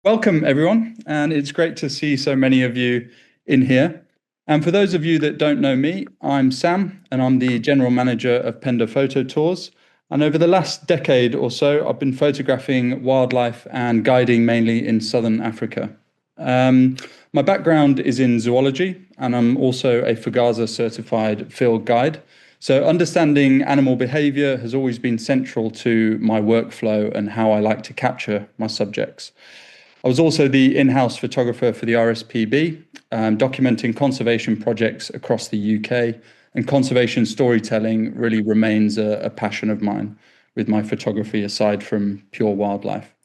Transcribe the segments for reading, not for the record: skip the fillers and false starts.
Welcome, everyone, and it's great to see so many of you in here. And for those of you that don't know me, I'm Sam, and I'm the General Manager of Penda Photo Tours. And over the last decade or so, I've been photographing wildlife and guiding mainly in Southern Africa. My background is in zoology, and I'm also a FAGASA certified field guide. So understanding animal behavior has always been central to my workflow and how I like to capture my subjects. I was also the in-house photographer for the RSPB, documenting conservation projects across the UK, and conservation storytelling really remains a passion of mine with my photography aside from pure wildlife.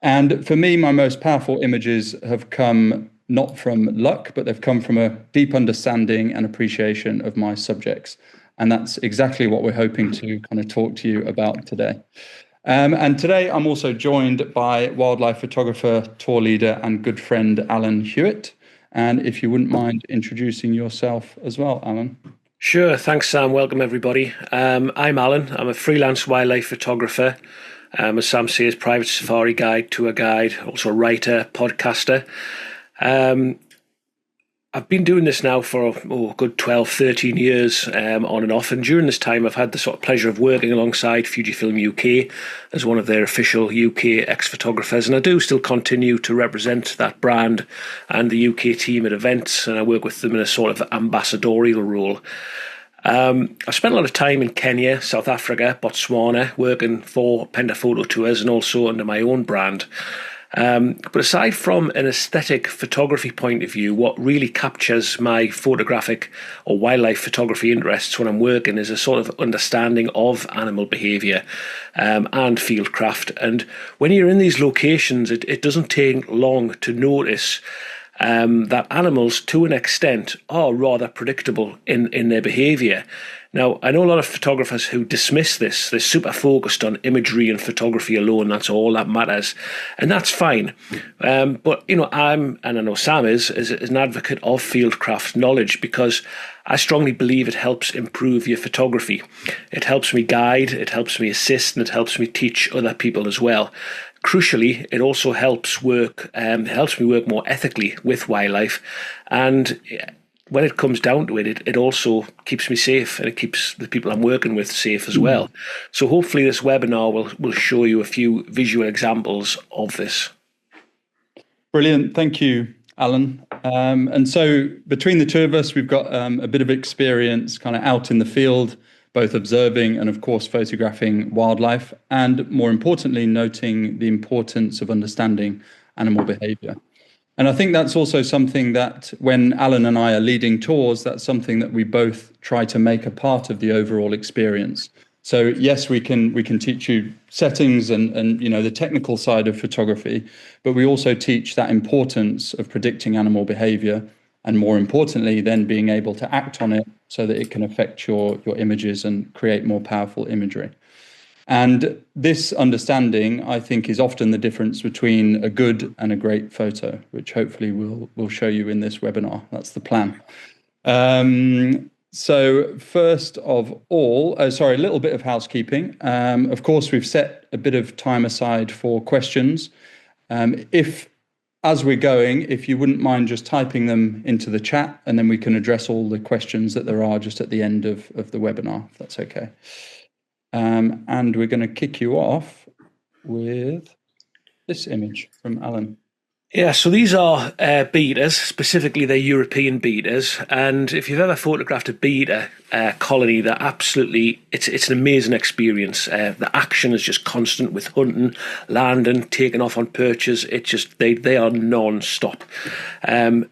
And for me, my most powerful images have come not from luck, but they've come from a deep understanding and appreciation of my subjects. And that's exactly what we're hoping to kind of talk to you about today. And today I'm also joined by wildlife photographer, tour leader, and good friend, Alan Hewitt. And if you wouldn't mind introducing yourself as well, Alan. Sure, thanks, Sam. Welcome, everybody. I'm Alan. I'm a freelance wildlife photographer. As Sam says, private safari guide, tour guide, also a writer, podcaster. I've been doing this now for a good 12, 13 years on and off. And during this time, I've had the sort of pleasure of working alongside Fujifilm UK as one of their official UK ex-photographers. And I do still continue to represent that brand and the UK team at events. And I work with them in a sort of ambassadorial role. I've spent a lot of time in Kenya, South Africa, Botswana, working for Penda Photo Tours and also under my own brand. But aside from an aesthetic photography point of view, what really captures my photographic or wildlife photography interests when I'm working is a sort of understanding of animal behaviour and fieldcraft. And when you're in these locations, it doesn't take long to notice that animals, to an extent, are rather predictable in their behaviour. Now, I know a lot of photographers who dismiss this. They're super focused on imagery and photography alone. That's all that matters. And that's fine. But, and I know Sam is an advocate of fieldcraft knowledge because I strongly believe it helps improve your photography. It helps me guide, it helps me assist, and it helps me teach other people as well. Crucially, it also helps me work more ethically with wildlife, and when it comes down to it, it also keeps me safe, and it keeps the people I'm working with safe as well. So hopefully this webinar will show you a few visual examples of this. Brilliant. Thank you, Alan. And so between the two of us, we've got a bit of experience kind of out in the field, both observing and, of course, photographing wildlife, and more importantly, noting the importance of understanding animal behavior. And I think that's also something that when Alan and I are leading tours, that's something that we both try to make a part of the overall experience. So yes, we can teach you settings and the technical side of photography, but we also teach that importance of predicting animal behavior, and more importantly, then being able to act on it so that it can affect your images and create more powerful imagery. And this understanding, I think, is often the difference between a good and a great photo, which hopefully we'll show you in this webinar. That's the plan. So first of all, a little bit of housekeeping. Of course, we've set a bit of time aside for questions. As we're going, if you wouldn't mind just typing them into the chat, and then we can address all the questions that there are just at the end of the webinar, if that's okay. And we're going to kick you off with this image from Alan. Yeah, so these are beaters, specifically they're European beaters, and if you've ever photographed a beater colony, they're absolutely, it's an amazing experience. The action is just constant with hunting, landing, taking off on perches. It's just, they are non-stop.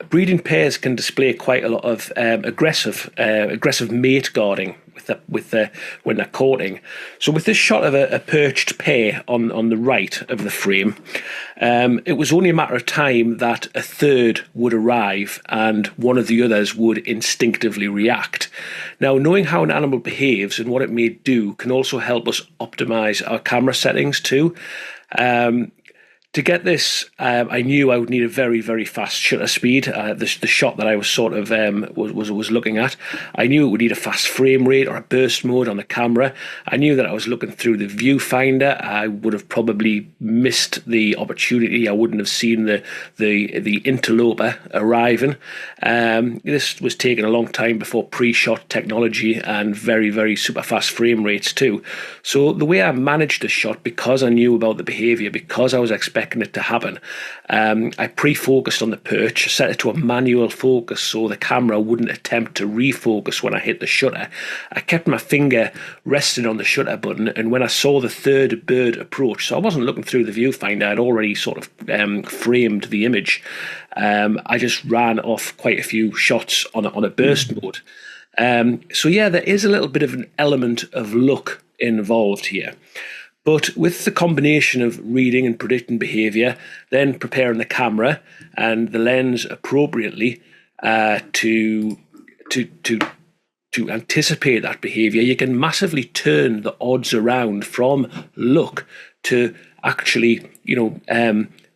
Breeding pairs can display quite a lot of aggressive mate guarding when they're courting. So with this shot of a perched pair on the right of the frame, it was only a matter of time that a third would arrive and one of the others would instinctively react. Now, knowing how an animal behaves and what it may do can also help us optimize our camera settings too. To get this, I knew I would need a very, very fast shutter speed. The shot that I was sort of was looking at, I knew it would need a fast frame rate or a burst mode on the camera. I knew that I was looking through the viewfinder. I would have probably missed the opportunity. I wouldn't have seen the interloper arriving. This was taking a long time before pre-shot technology and very, very super fast frame rates too. So the way I managed the shot, because I knew about the behaviour, because I was expecting it to happen, I pre-focused on the perch, set it to a manual focus so the camera wouldn't attempt to refocus when I hit the shutter. I kept my finger resting on the shutter button, and when I saw the third bird approach, so I wasn't looking through the viewfinder, I'd already sort of framed the image. I just ran off quite a few shots on a burst mode. So yeah, there is a little bit of an element of luck involved here. But with the combination of reading and predicting behaviour, then preparing the camera and the lens appropriately to anticipate that behaviour, you can massively turn the odds around from luck to actually,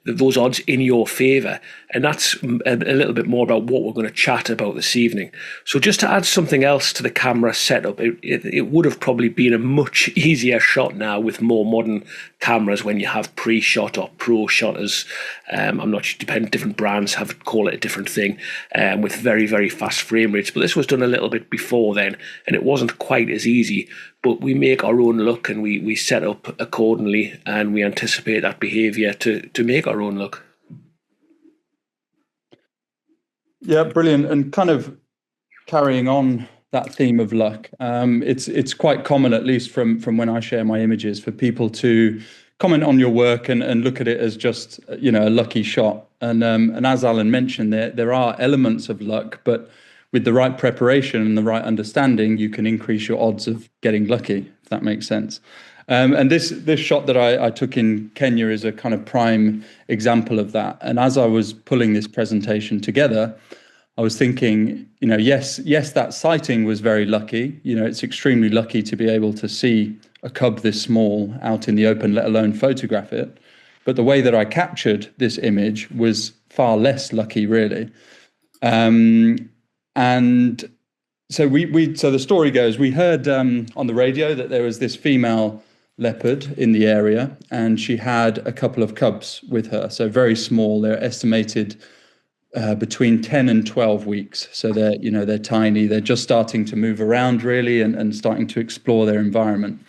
those odds in your favour. And that's a little bit more about what we're going to chat about this evening. So just to add something else to the camera setup, it would have probably been a much easier shot now with more modern cameras when you have pre-shot or pro shutters. I'm not sure, different brands call it a different thing, with very, very fast frame rates. But this was done a little bit before then, and it wasn't quite as easy. But we make our own look, and we set up accordingly, and we anticipate that behaviour to make our own look. Yeah, brilliant. And kind of carrying on that theme of luck, it's quite common, at least from when I share my images, for people to comment on your work and look at it as just a lucky shot. And as Alan mentioned, there are elements of luck, but with the right preparation and the right understanding, you can increase your odds of getting lucky, if that makes sense. And this shot that I took in Kenya is a kind of prime example of that. And as I was pulling this presentation together, I was thinking, yes, that sighting was very lucky. It's extremely lucky to be able to see a cub this small out in the open, let alone photograph it. But the way that I captured this image was far less lucky, really. And so so the story goes, we heard on the radio that there was this female leopard in the area, and she had a couple of cubs with her. So very small. They're estimated between 10 and 12 weeks. So they're tiny. They're just starting to move around, really, and starting to explore their environment.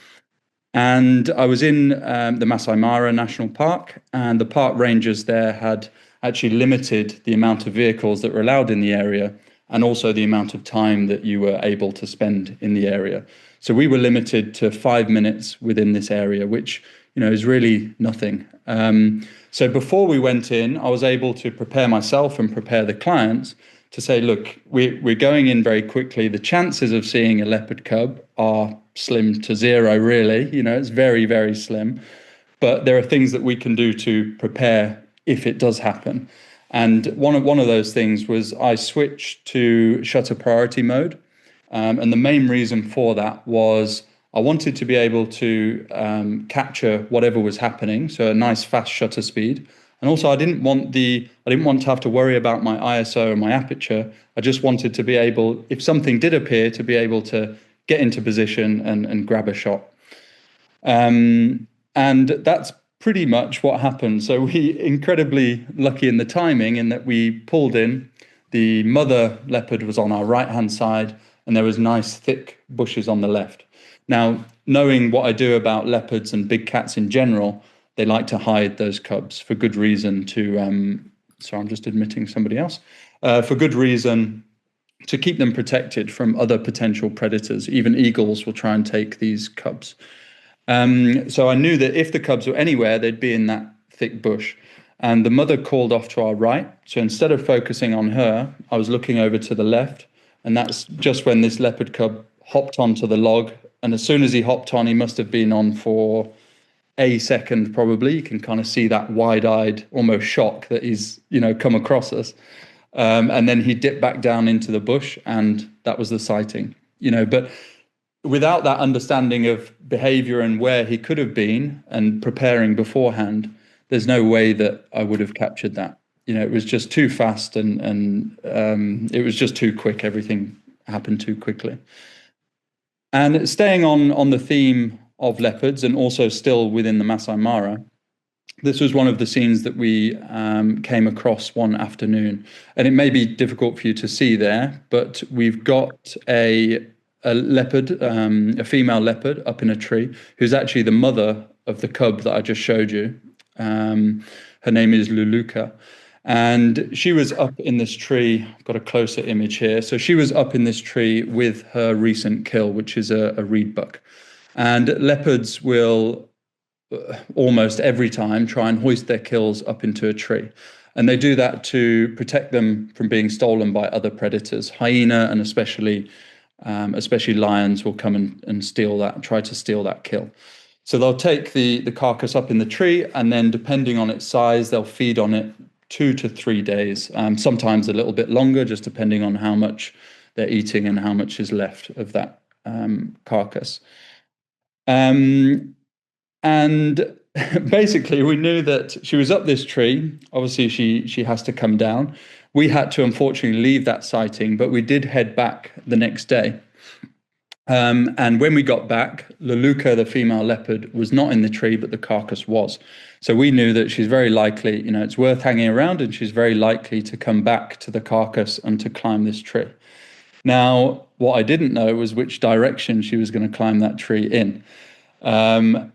And I was in the Masai Mara National Park, and the park rangers there had actually limited the amount of vehicles that were allowed in the area, and also the amount of time that you were able to spend in the area. So we were limited to 5 minutes within this area, which is really nothing. So before we went in, I was able to prepare myself and prepare the clients to say, look, we're going in very quickly. The chances of seeing a leopard cub are slim to zero, really. It's very, very slim. But there are things that we can do to prepare if it does happen. And one of those things was I switched to shutter priority mode. And the main reason for that was I wanted to be able to capture whatever was happening, so a nice fast shutter speed. And also I didn't want to have to worry about my ISO and my aperture. I just wanted to be able, if something did appear, to be able to get into position and grab a shot. And that's pretty much what happened. So we incredibly lucky in the timing in that we pulled in. The mother leopard was on our right-hand side, and there was nice thick bushes on the left. Now, knowing what I do about leopards and big cats in general, they like to hide those cubs for good reason sorry, I'm just admitting somebody else. For good reason to keep them protected from other potential predators. Even eagles will try and take these cubs. So I knew that if the cubs were anywhere, they'd be in that thick bush. And the mother called off to our right. So instead of focusing on her, I was looking over to the left. And that's just when this leopard cub hopped onto the log. And as soon as he hopped on, he must have been on for a second, probably. You can kind of see that wide-eyed, almost shock that he's, come across us. And then he dipped back down into the bush, and that was the sighting. But without that understanding of behavior and where he could have been and preparing beforehand, there's no way that I would have captured that. It was just too fast, and it was just too quick. Everything happened too quickly. And staying on the theme of leopards, and also still within the Masai Mara, this was one of the scenes that we came across one afternoon. And it may be difficult for you to see there, but we've got a leopard, a female leopard up in a tree, who's actually the mother of the cub that I just showed you. Her name is Luluka. And she was up in this tree. I've got a closer image here. So she was up in this tree with her recent kill, which is a reed buck. And leopards will almost every time try and hoist their kills up into a tree. And they do that to protect them from being stolen by other predators. Hyena and especially lions will come and steal that, try to steal that kill. So they'll take the carcass up in the tree, and then depending on its size, they'll feed on it 2 to 3 days, sometimes a little bit longer, just depending on how much they're eating and how much is left of that carcass. And basically, we knew that she was up this tree. Obviously, she has to come down. We had to unfortunately leave that sighting, but we did head back the next day. And when we got back, Luluka, the female leopard, was not in the tree, but the carcass was. So we knew that she's very likely, it's worth hanging around, and she's very likely to come back to the carcass and to climb this tree. Now, what I didn't know was which direction she was going to climb that tree in. And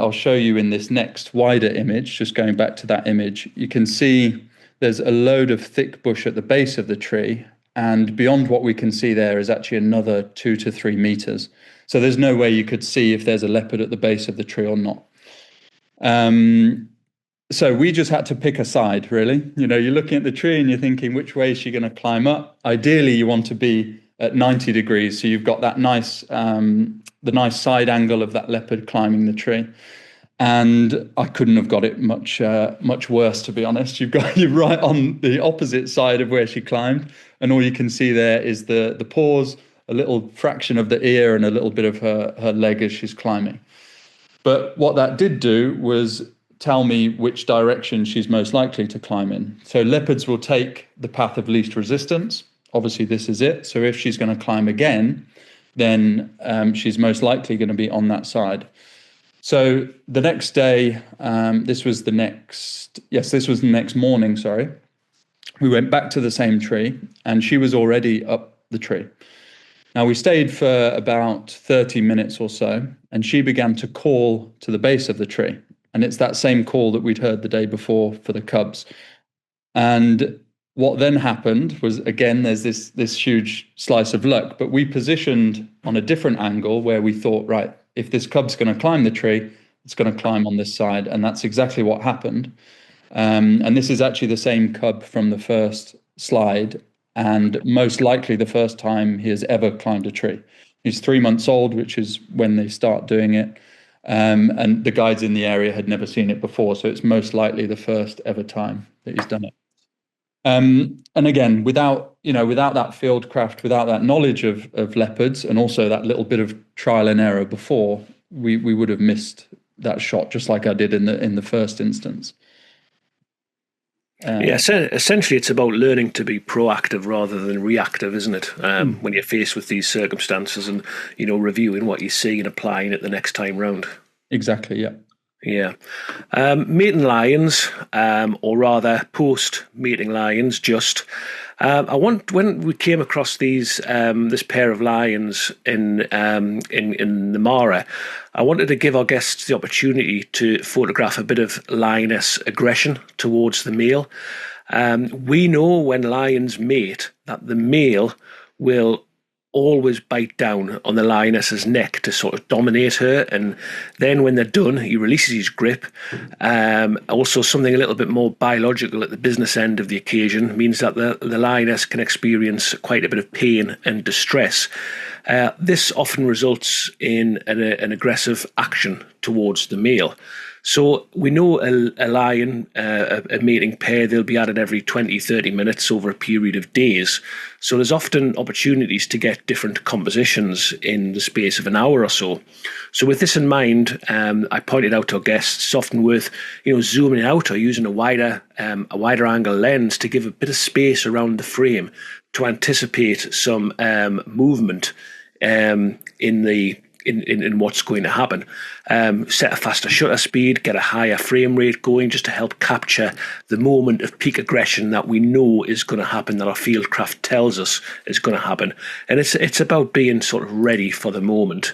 I'll show you in this next wider image, just going back to that image, you can see there's a load of thick bush at the base of the tree. And beyond what we can see there is actually another 2 to 3 meters. So there's no way you could see if there's a leopard at the base of the tree or not. So we just had to pick a side, really. You're looking at the tree and you're thinking, which way is she going to climb up? Ideally, you want to be at 90 degrees. So you've got that nice, the nice side angle of that leopard climbing the tree. And I couldn't have got it much worse, to be honest. You're right on the opposite side of where she climbed, and all you can see there is the paws, a little fraction of the ear, and a little bit of her leg as she's climbing. But what that did do was tell me which direction she's most likely to climb in. So leopards will take the path of least resistance. Obviously, this is it. So if she's going to climb again, then she's most likely going to be on that side. So the next day, this was the next morning, sorry. We went back to the same tree, and she was already up the tree. Now, we stayed for about 30 minutes or so, and she began to call to the base of the tree. And it's that same call that we'd heard the day before for the cubs. And what then happened was, again, there's this huge slice of luck, but we positioned on a different angle where we thought, right, if this cub's going to climb the tree, it's going to climb on this side. And that's exactly what happened. And this is actually the same cub from the first slide, and most likely the first time he has ever climbed a tree. He's 3 months old, which is when they start doing it. And the guides in the area had never seen it before. So it's most likely the first ever time that he's done it. And again, without that fieldcraft, without that knowledge of leopards, and also that little bit of trial and error before, we would have missed that shot, just like I did in the first instance. Essentially, it's about learning to be proactive rather than reactive, isn't it? When you're faced with these circumstances, and reviewing what you see and applying it the next time round. Exactly. Yeah. Yeah. Mating lions, or rather post-mating lions, when we came across this pair of lions in the Mara, I wanted to give our guests the opportunity to photograph a bit of lioness aggression towards the male. We know when lions mate that the male will always bite down on the lioness's neck to sort of dominate her, and then when they're done, he releases his grip. Also, something a little bit more biological at the business end of the occasion means that the lioness can experience quite a bit of pain and distress. This often results in an aggressive action towards the male. So we know a lion, a mating pair, they'll be at it every 20, 30 minutes over a period of days. So there's often opportunities to get different compositions in the space of an hour or so. So with this in mind, I pointed out to our guests, it's often worth zooming out or using a wider angle lens to give a bit of space around the frame to anticipate some movement in what's going to happen. Set a faster shutter speed, get a higher frame rate going just to help capture the moment of peak aggression that we know is going to happen, that our fieldcraft tells us is going to happen. And it's about being sort of ready for the moment.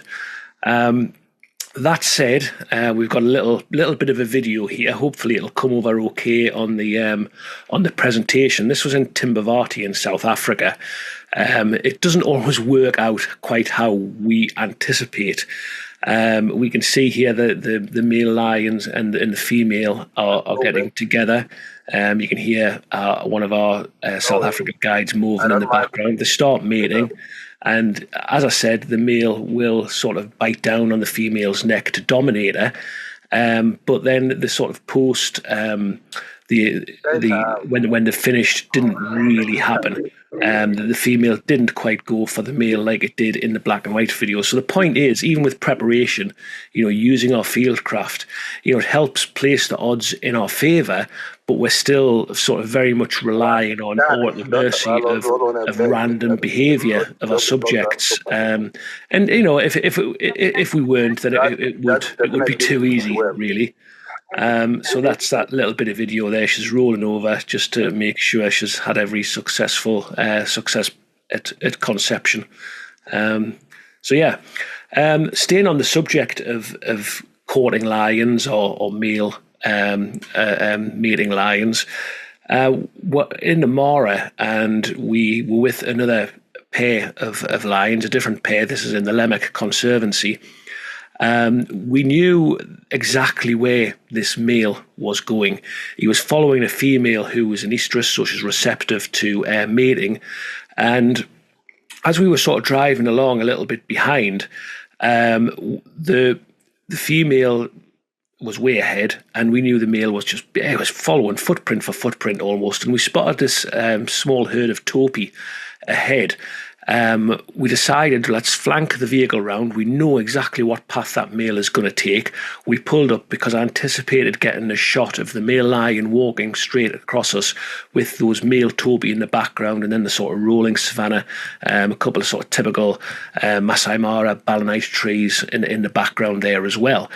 That said, we've got a little bit of a video here. Hopefully it'll come over okay on the presentation. This was in Timbavati in South Africa. It doesn't always work out quite how we anticipate. We can see here the male lions and the female are getting together. You can hear one of our South African guides moving in the background. They start mating. And as I said, the male will sort of bite down on the female's neck to dominate her. But then the sort of post, when they're finished didn't really happen. The female didn't quite go for the male like it did in the black and white video. So the point is, even with preparation, using our fieldcraft, it helps place the odds in our favour, but we're still sort of very much relying on or at the mercy of random behaviour of our subjects. And if we weren't, then it would be too easy, really. So that's that little bit of video there. She's rolling over just to make sure she's had every success at conception. Staying on the subject of courting lions or male mating lions, we're in the Mara, and we were with another pair of lions, a different pair. This is in the Lemach Conservancy. We knew exactly where this male was going. He was following a female who was an estrus, so she's receptive to mating. And as we were sort of driving along a little bit behind, the female was way ahead, and we knew the male was was following footprint for footprint almost. And we spotted this small herd of taupi ahead. We decided, let's flank the vehicle round. We know exactly what path that male is going to take. We pulled up because I anticipated getting a shot of the male lion walking straight across us with those male taupi in the background, and then the sort of rolling savannah, a couple of sort of typical Masai Mara balanite trees in the background there as well.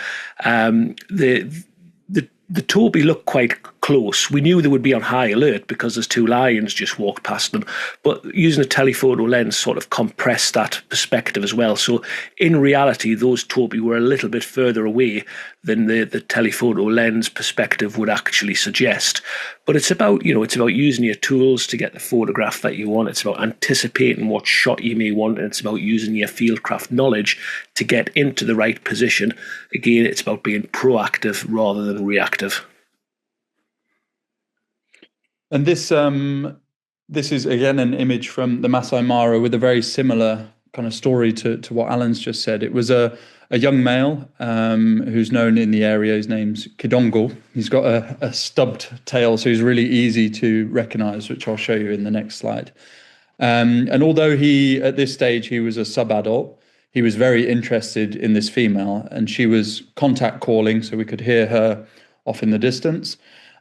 The taupi looked quite close. We knew they would be on high alert because there's two lions just walked past them. But using a telephoto lens sort of compressed that perspective as well. So in reality, those taupi were a little bit further away than the telephoto lens perspective would actually suggest. But it's about using your tools to get the photograph that you want. It's about anticipating what shot you may want, and it's about using your fieldcraft knowledge to get into the right position. Again, it's about being proactive rather than reactive. And this is again an image from the Masai Mara with a very similar kind of story to what Alan's just said. It was a young male who's known in the area. His name's Kidongo. He's got a stubbed tail, so he's really easy to recognize, which I'll show you in the next slide. And although at this stage he was a sub-adult, he was very interested in this female, and she was contact calling, so we could hear her off in the distance.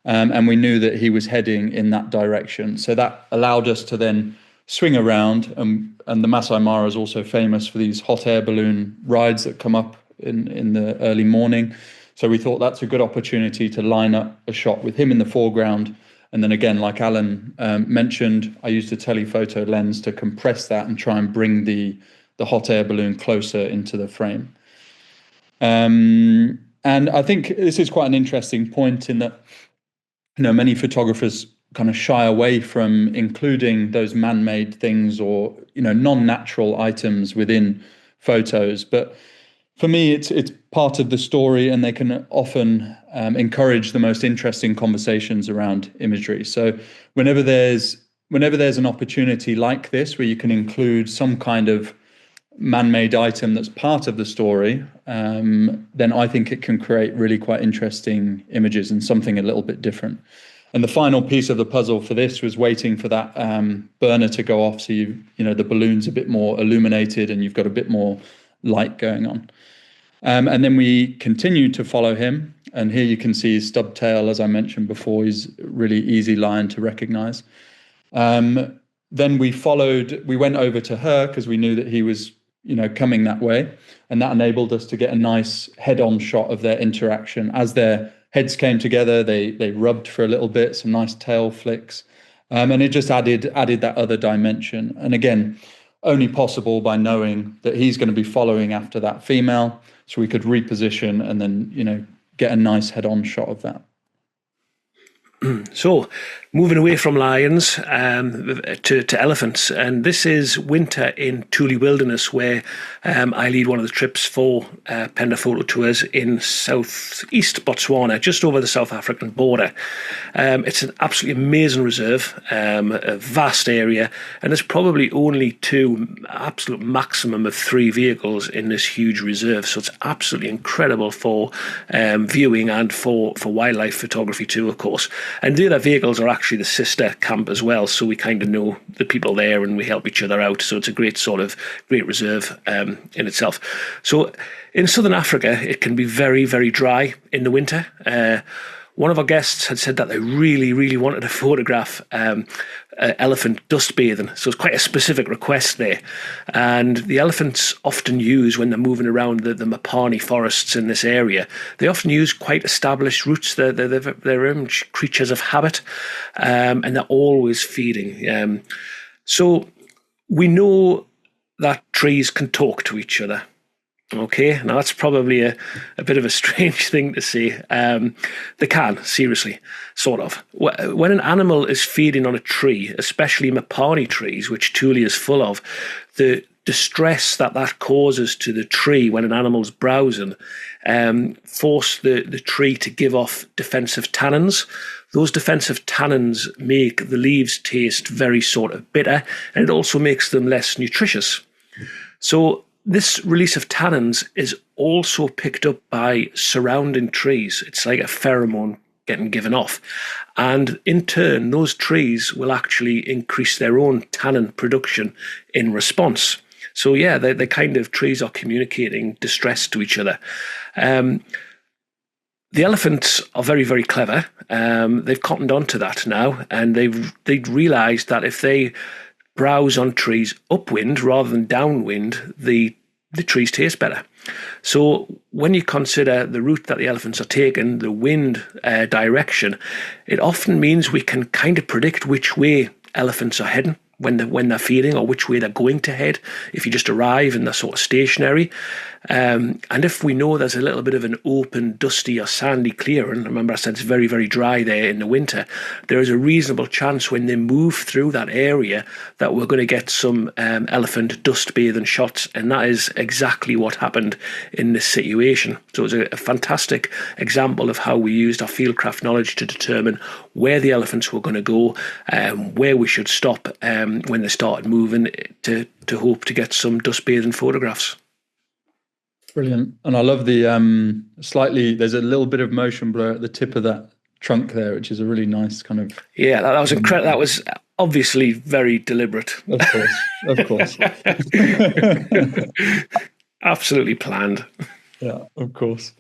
And we knew that he was heading in that direction. So that allowed us to then swing around. And the Masai Mara is also famous for these hot air balloon rides that come up in the early morning. So we thought that's a good opportunity to line up a shot with him in the foreground. And then again, like Alan mentioned, I used a telephoto lens to compress that and try and bring the hot air balloon closer into the frame. And I think this is quite an interesting point in that many photographers kind of shy away from including those man-made things or non-natural items within photos. But for me, it's part of the story, and they can often encourage the most interesting conversations around imagery. So whenever there's an opportunity like this where you can include some kind of man-made item that's part of the story, then I think it can create really quite interesting images and something a little bit different. And the final piece of the puzzle for this was waiting for that burner to go off, so you know the balloon's a bit more illuminated and you've got a bit more light going on. And then we continued to follow him, and here you can see his stub tail, as I mentioned before. He's a really easy lion to recognize. Then we went over to her because we knew that he was, coming that way, and that enabled us to get a nice head-on shot of their interaction. As their heads came together, they rubbed for a little bit, some nice tail flicks, and it just added that other dimension. And again, only possible by knowing that he's going to be following after that female, so we could reposition and then get a nice head-on shot of that. So, moving away from lions to elephants, and this is winter in Thule Wilderness, where I lead one of the trips for Penda Photo Tours in southeast Botswana, just over the South African border. It's an absolutely amazing reserve, a vast area, and there's probably only absolute maximum of 3 vehicles in this huge reserve. So it's absolutely incredible for viewing and for wildlife photography too, of course. And the other vehicles are actually the sister camp as well, so we kind of know the people there and we help each other out. So it's a great reserve in itself. So in southern Africa, it can be very, very dry in the winter. One of our guests had said that they really, really wanted to photograph elephant dust bathing. So it's quite a specific request there. And the elephants often use, when they're moving around the Mapani forests in this area, they often use quite established routes. They're creatures of habit, and they're always feeding. So we know that trees can talk to each other. Okay, now that's probably a bit of a strange thing to say. They can, seriously, sort of. When an animal is feeding on a tree, especially Mapani trees, which Thule is full of, the distress that causes to the tree when an animal's browsing force the tree to give off defensive tannins. Those defensive tannins make the leaves taste very sort of bitter, and it also makes them less nutritious. So this release of tannins is also picked up by surrounding trees. It's like a pheromone getting given off. And in turn, those trees will actually increase their own tannin production in response. So yeah, the kind of trees are communicating distress to each other. The elephants are very, very clever. They've cottoned on to that now, and they've realised that if they browse on trees upwind rather than downwind, the trees taste better. So when you consider the route that the elephants are taking, the wind direction, it often means we can kind of predict which way elephants are heading when they're feeding, or which way they're going to head if you just arrive and they're sort of stationary. And if we know there's a little bit of an open, dusty or sandy clearing, remember I said it's very, very dry there in the winter, there is a reasonable chance when they move through that area that we're going to get some elephant dust bathing shots, and that is exactly what happened in this situation. So it's a fantastic example of how we used our fieldcraft knowledge to determine where the elephants were going to go, where we should stop when they started moving, to hope to get some dust bathing photographs. Brilliant. And I love the there's a little bit of motion blur at the tip of that trunk there, which is a really nice kind of... Yeah, that was incredible. That was obviously very deliberate. Of course. Absolutely planned. Yeah, of course.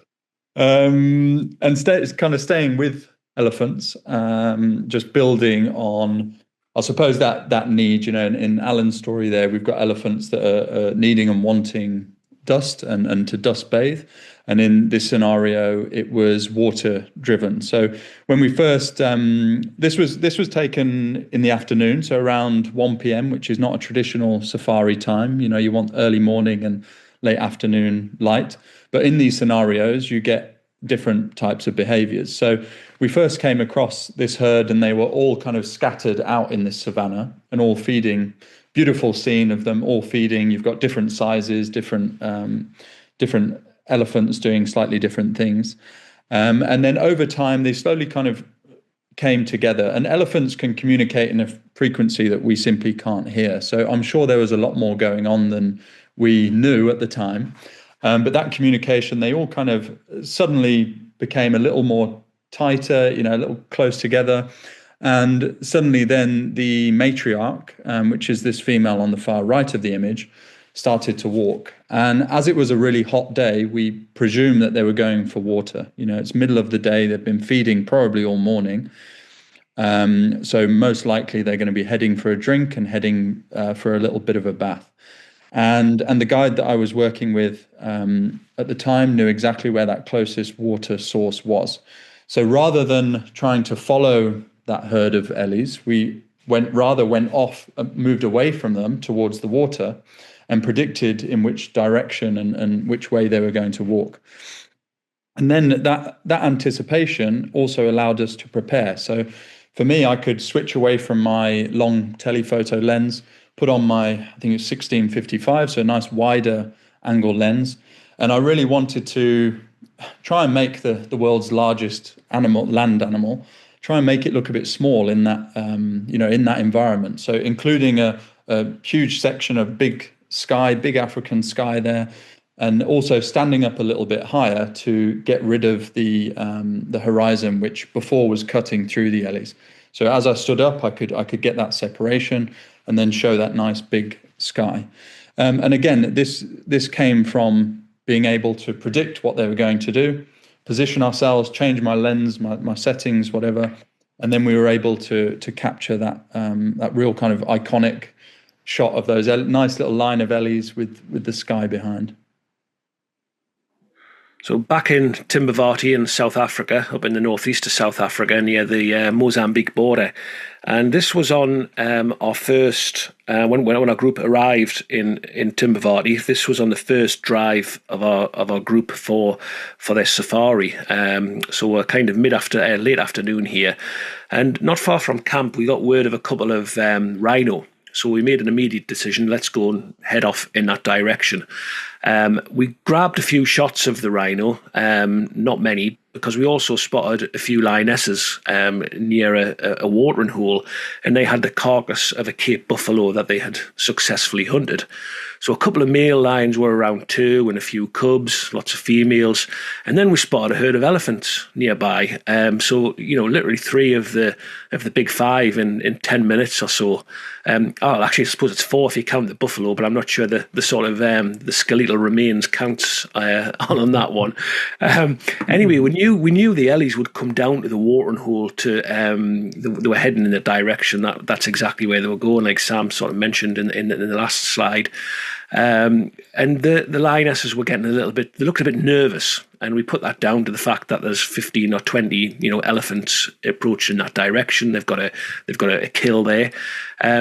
And staying with elephants, just building on, I suppose, that need, in Alan's story there, we've got elephants that are needing and wanting dust and to dust bathe, and in this scenario it was water driven. So when we first this was taken in the afternoon, so around 1 p.m., which is not a traditional safari time. You want early morning and late afternoon light, but in these scenarios you get different types of behaviors. So we first came across this herd, and they were all kind of scattered out in this savannah and all feeding. Beautiful scene of them all feeding. You've got different sizes, different elephants doing slightly different things. And then over time, they slowly kind of came together. And elephants can communicate in a frequency that we simply can't hear. So I'm sure there was a lot more going on than we knew at the time. But that communication, they all kind of suddenly became a little more tighter, a little close together. And suddenly then the matriarch, which is this female on the far right of the image, started to walk. And as it was a really hot day, we presume that they were going for water. It's middle of the day. They've been feeding probably all morning. So most likely they're going to be heading for a drink and heading for a little bit of a bath. And the guide that I was working with at the time knew exactly where that closest water source was. So rather than trying to follow that herd of Ellies, we moved away from them towards the water and predicted in which direction and which way they were going to walk. And then that anticipation also allowed us to prepare. So for me, I could switch away from my long telephoto lens, put on my, I think it's 1655, so a nice wider angle lens. And I really wanted to try and make the world's largest land animal, try and make it look a bit small in that, in that environment. So including a huge section of big African sky there, and also standing up a little bit higher to get rid of the horizon, which before was cutting through the Ellies. So as I stood up, I could get that separation and then show that nice big sky. And again, this came from being able to predict what they were going to do, position ourselves, change my lens, my settings, whatever, and then we were able to capture that real kind of iconic shot of those nice little line of Ellies with the sky behind. So back in Timbavati in South Africa, up in the northeast of South Africa, near the Mozambique border. And this was on our first, when our group arrived in Timbavati, this was on the first drive of our group for their safari. So we're kind of late afternoon here. And not far from camp, we got word of a couple of rhino. So we made an immediate decision, let's go and head off in that direction. We grabbed a few shots of the rhino, not many, because we also spotted a few lionesses near a watering hole, and they had the carcass of a Cape buffalo that they had successfully hunted. So a couple of male lions were around too, and a few cubs, lots of females, and then we spotted a herd of elephants nearby. So literally three of the big five in 10 minutes or so. Actually, I suppose it's four if you count the buffalo, but I'm not sure the sort of the skeletal remains counts on that one. Anyway, we knew the Ellies would come down to the watering hole to they were heading in the direction that's exactly where they were going, like Sam sort of mentioned in the last slide. And the lionesses were getting they looked a bit nervous, and we put that down to the fact that there's 15 or 20 elephants approaching that direction. They've got a kill there.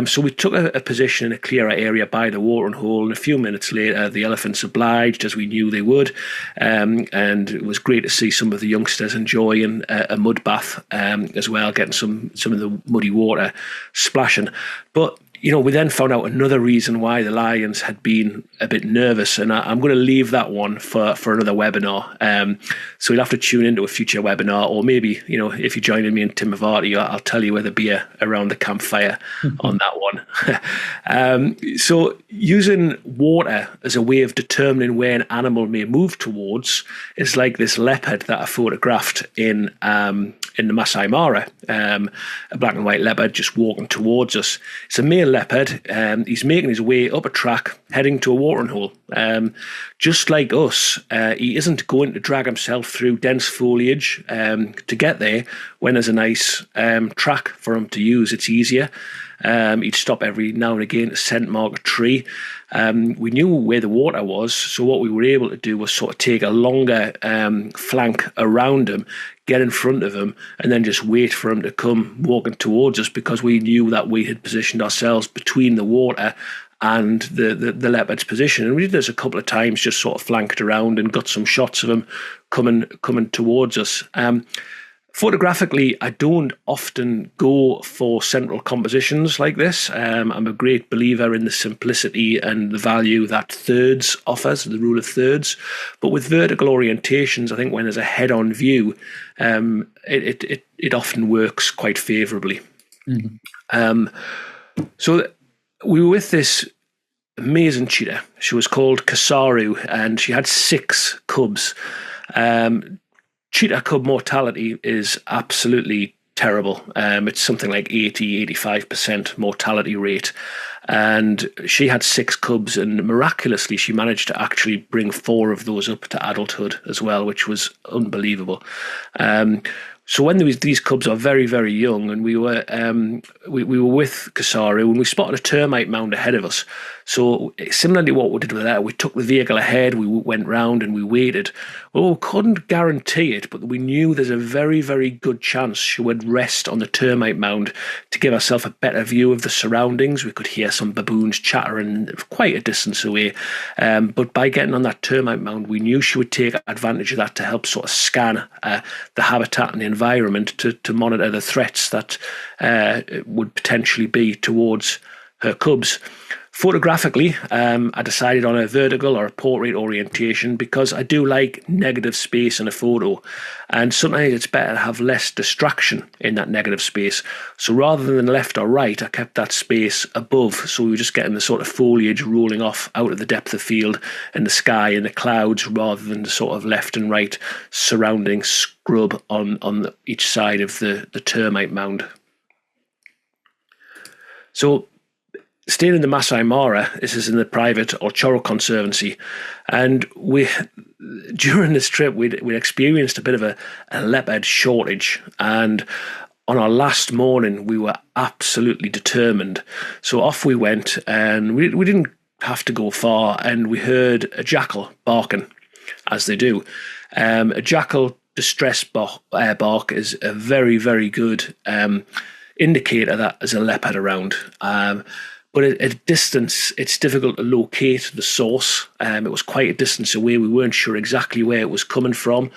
So we took a position in a clearer area by the watering hole, and a few minutes later the elephants obliged, as we knew they would, and it was great to see some of the youngsters enjoying a mud bath as well, getting some of the muddy water splashing. But we then found out another reason why the lions had been a bit nervous, and I'm going to leave that one for another webinar. So you'll have to tune into a future webinar, or maybe, if you're joining me in Timbavati, I'll tell you where the beer around the campfire on that one. So using water as a way of determining where an animal may move towards is like this leopard that I photographed in the Masai Mara, a black and white leopard just walking towards us. It's a male leopard. He's making his way up a track, heading to a watering hole. Just like us, he isn't going to drag himself through dense foliage to get there when there's a nice track for him to use. It's easier. He'd stop every now and again to scent mark a tree. We knew where the water was, so what we were able to do was sort of take a longer flank around him, get in front of him, and then just wait for him to come walking towards us, because we knew that we had positioned ourselves between the water and the leopard's position. And we did this a couple of times, just sort of flanked around and got some shots of him coming towards us. Photographically, I don't often go for central compositions like this. I'm a great believer in the simplicity and the value that thirds offers, the rule of thirds. But with vertical orientations, I think when there's a head-on view, it often works quite favourably. Mm-hmm. So we were with this amazing cheetah. She was called Kasaru, and she had 6 cubs. Cheetah cub mortality is absolutely terrible. It's something like 85% mortality rate. And she had 6 cubs, and miraculously, she managed to actually bring 4 of those up to adulthood as well, which was unbelievable. So when these cubs are very, very young, and we were with Kasaru, and we spotted a termite mound ahead of us. So similarly, what we did with that, we took the vehicle ahead, we went round and we waited. Well, we couldn't guarantee it, but we knew there's a very, very good chance she would rest on the termite mound to give herself a better view of the surroundings. We could hear some baboons chattering quite a distance away. But by getting on that termite mound, we knew she would take advantage of that to help sort of scan the habitat and the environment to monitor the threats that would potentially be towards her cubs. Photographically, I decided on a vertical or a portrait orientation because I do like negative space in a photo, and sometimes it's better to have less distraction in that negative space. So rather than left or right, I kept that space above, so we were just getting the sort of foliage rolling off out of the depth of field and the sky and the clouds, rather than the sort of left and right surrounding scrub on each side of the termite mound. So staying in the Masai Mara, this is in the private Ochoro Conservancy, and during this trip we'd experienced a bit of a leopard shortage, and on our last morning we were absolutely determined. So off we went, and we didn't have to go far, and we heard a jackal barking, as they do. A jackal distress bark is a very, very good indicator that there's a leopard around. But at a distance, it's difficult to locate the source. It was quite a distance away. We weren't sure exactly where it was coming from.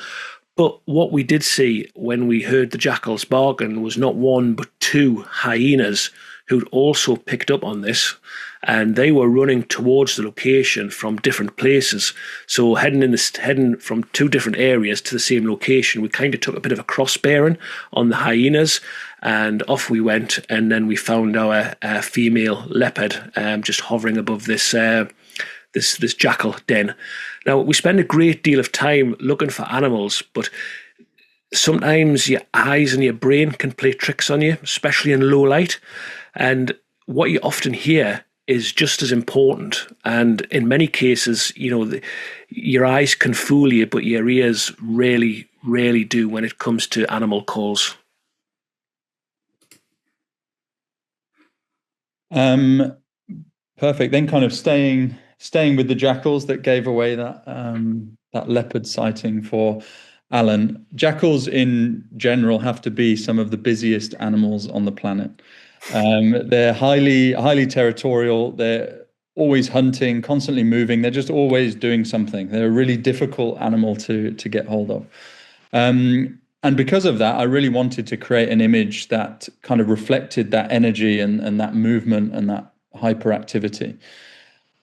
But what we did see when we heard the jackals barking was not 1 but 2 hyenas who'd also picked up on this, and they were running towards the location from different places. So heading from 2 different areas to the same location, we kind of took a bit of a cross bearing on the hyenas, and off we went. And then we found our female leopard just hovering above this jackal den. Now, we spend a great deal of time looking for animals, but sometimes your eyes and your brain can play tricks on you, especially in low light. And what you often hear is just as important. And in many cases, your eyes can fool you, but your ears really, really do when it comes to animal calls. Perfect. Then kind of staying with the jackals that gave away that leopard sighting for Alan. Jackals in general have to be some of the busiest animals on the planet. They're highly territorial. They're always hunting, constantly moving. They're just always doing something. They're a really difficult animal to get hold of. And because of that, I really wanted to create an image that kind of reflected that energy and that movement and that hyperactivity.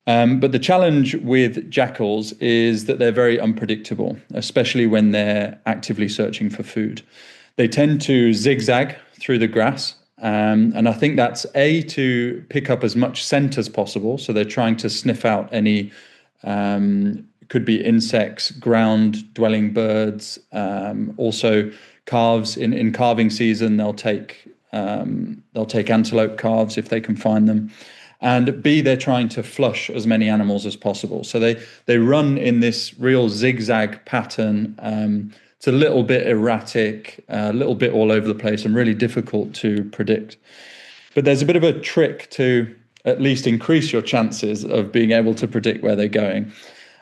But the challenge with jackals is that they're very unpredictable, especially when they're actively searching for food. They tend to zigzag through the grass. And I think that's to pick up as much scent as possible. So they're trying to sniff out any, could be insects, ground-dwelling birds, also calves. In calving season, they'll take antelope calves if they can find them. And B, they're trying to flush as many animals as possible. So they run in this real zigzag pattern. It's a little bit erratic, a little bit all over the place, and really difficult to predict. But there's a bit of a trick to at least increase your chances of being able to predict where they're going.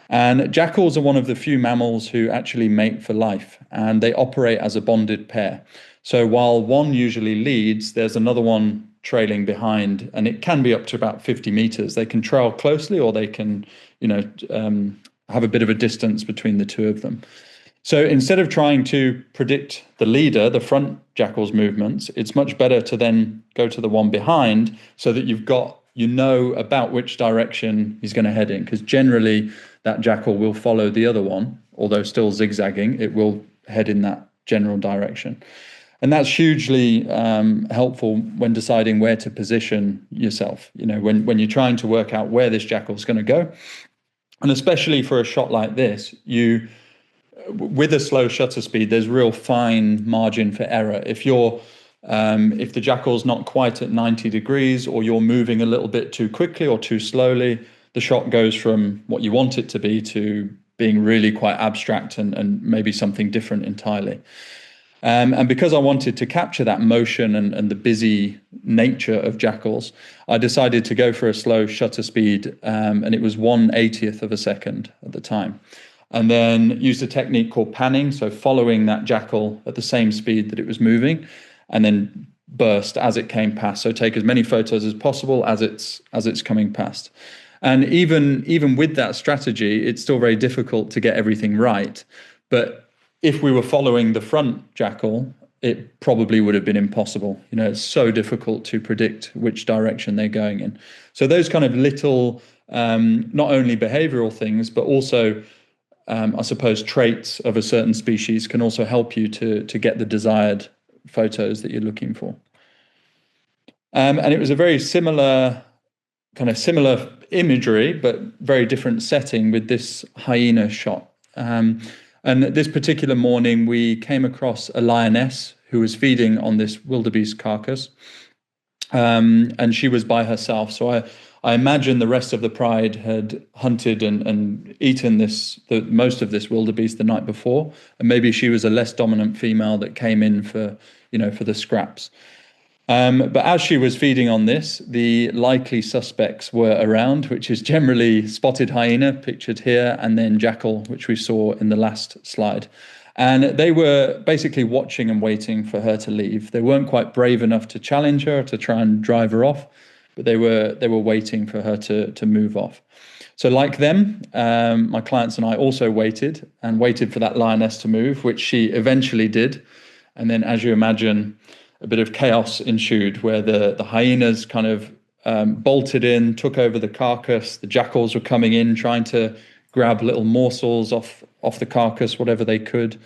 And jackals are one of the few mammals who actually mate for life, and they operate as a bonded pair. So while one usually leads, there's another one trailing behind, and it can be up to about 50 meters. They can trail closely, or they can, have a bit of a distance between the two of them. So instead of trying to predict the leader, the front jackal's movements, it's much better to then go to the one behind, so that you know about which direction he's going to head in, because generally that jackal will follow the other one, although still zigzagging, it will head in that general direction. And that's hugely helpful when deciding where to position yourself, when you're trying to work out where this jackal is going to go. And especially for a shot like this, with a slow shutter speed, there's real fine margin for error. If the jackal's not quite at 90 degrees, or you're moving a little bit too quickly or too slowly, the shot goes from what you want it to be to being really quite abstract and maybe something different entirely. And because I wanted to capture that motion and the busy nature of jackals, I decided to go for a slow shutter speed, and it was 1/80th of a second at the time. And then used a technique called panning, so following that jackal at the same speed that it was moving, and then burst as it came past. So take as many photos as possible as it's coming past. And even with that strategy, it's still very difficult to get everything right. But if we were following the front jackal, it probably would have been impossible. It's so difficult to predict which direction they're going in. So those kind of little, not only behavioral things, but also, I suppose, traits of a certain species can also help you to get the desired photos that you're looking for. And it was a very similar imagery, but very different setting with this hyena shot. And this particular morning, we came across a lioness who was feeding on this wildebeest carcass, and she was by herself. So I imagine the rest of the pride had hunted and eaten most of this wildebeest the night before, and maybe she was a less dominant female that came in for the scraps. But as she was feeding on this, the likely suspects were around, which is generally spotted hyena, pictured here, and then jackal, which we saw in the last slide. And they were basically watching and waiting for her to leave. They weren't quite brave enough to challenge her, to try and drive her off, but they were waiting for her to move off. So like them, my clients and I also waited for that lioness to move, which she eventually did. And then, as you imagine, a bit of chaos ensued, where the hyenas kind of bolted in, took over the carcass. The jackals were coming in, trying to grab little morsels off the carcass, whatever they could.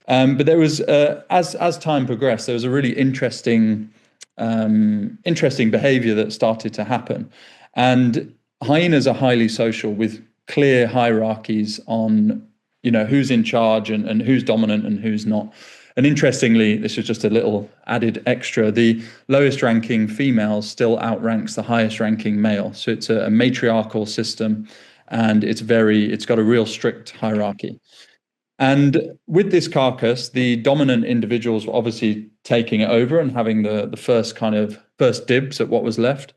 But there was, as time progressed, there was a really interesting behavior that started to happen. And hyenas are highly social, with clear hierarchies on, who's in charge and who's dominant and who's not. And interestingly, this is just a little added extra, the lowest ranking female still outranks the highest ranking male. So it's a matriarchal system, and it's got a real strict hierarchy. And with this carcass, the dominant individuals were obviously taking it over and having the first dibs at what was left.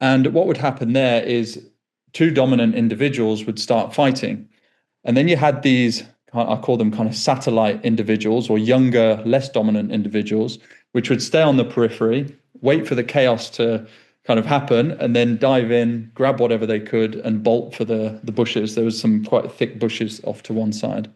And what would happen there is two dominant individuals would start fighting. And then you had these, I call them kind of satellite individuals, or younger, less dominant individuals, which would stay on the periphery, wait for the chaos to kind of happen, and then dive in, grab whatever they could, and bolt for the bushes. There was some quite thick bushes off to one side.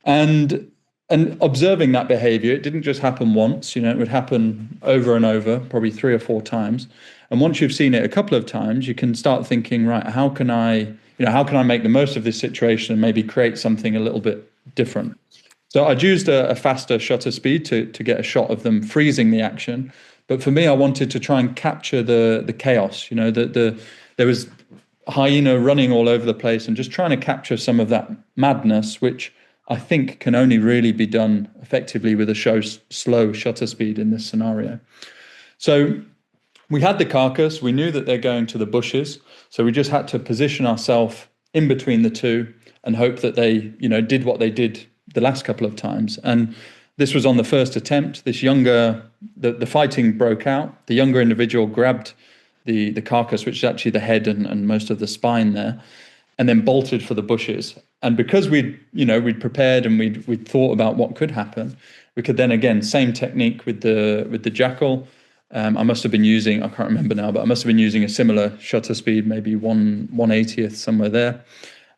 And observing that behavior, it didn't just happen once, it would happen over and over, probably 3 or 4 times. And once you've seen it a couple of times, you can start thinking, right, how can I make the most of this situation and maybe create something a little bit different? So I'd used a faster shutter speed to get a shot of them freezing the action. But for me, I wanted to try and capture the chaos, there was hyena running all over the place, and just trying to capture some of that madness, which I think can only really be done effectively with a slow shutter speed in this scenario. So we had the carcass, we knew that they're going to the bushes, so we just had to position ourselves in between the two and hope that they, did what they did the last couple of times. And this was on the first attempt. The fighting broke out. The younger individual grabbed the carcass, which is actually the head and most of the spine there, and then bolted for the bushes. And because we'd prepared and we'd thought about what could happen, we could then, again, same technique with the jackal. I must have been using, I can't remember now, but I must have been using a similar shutter speed, maybe 1/80th, somewhere there,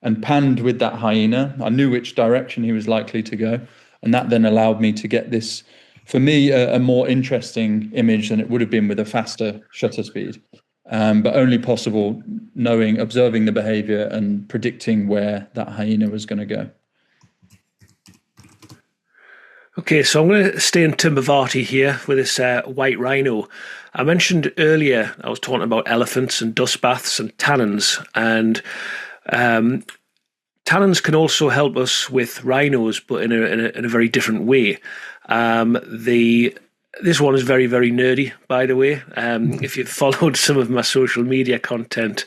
and panned with that hyena. I knew which direction he was likely to go, and that then allowed me to get this, for me, a more interesting image than it would have been with a faster shutter speed. But only possible observing the behavior and predicting where that hyena was going to go. Okay, so I'm going to stay in Timbavati here with this white rhino. I mentioned earlier I was talking about elephants and dust baths and tannins, and um, tannins can also help us with rhinos, but in a very different way. The This one is very, very nerdy, by the way. If you've followed some of my social media content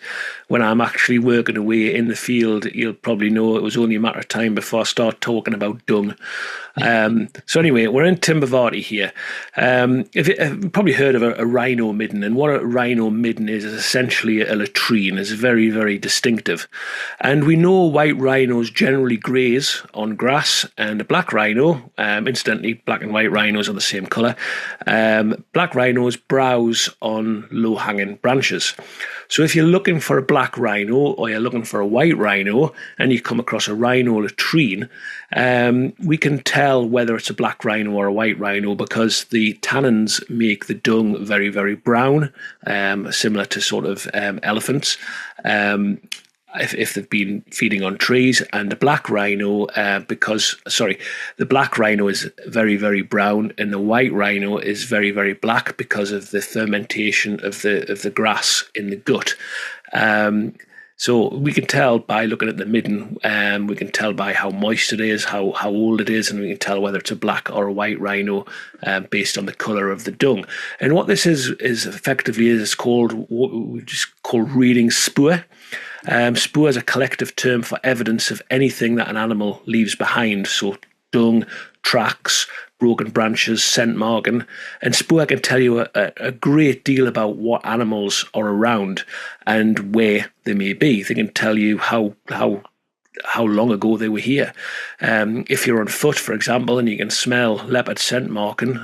when I'm actually working away in the field, you'll probably know it was only a matter of time before I start talking about dung. So anyway, we're in Timbavati here. If you've probably heard of a rhino midden, and what a rhino midden is essentially a latrine. It's very, very distinctive. And we know white rhinos generally graze on grass, and a black rhino, incidentally, black and white rhinos are the same colour, black rhinos browse on low-hanging branches. So if you're looking for a black rhino or you're looking for a white rhino and you come across a rhino latrine, we can tell whether it's a black rhino or a white rhino because the tannins make the dung very, very brown, similar to sort of elephants. If they've been feeding on trees, and the black rhino, the black rhino is very, very brown, and the white rhino is very, very black because of the fermentation of the grass in the gut. So we can tell by looking at the midden, we can tell by how moist it is, how old it is, and we can tell whether it's a black or a white rhino based on the colour of the dung. And what this is effectively is called what we just call reading spoor. Spoor is a collective term for evidence of anything that an animal leaves behind. So dung, tracks, broken branches, scent marking. And spoor can tell you a great deal about what animals are around and where they may be. They can tell you how long ago they were here. If you're on foot, for example, and you can smell leopard scent marking,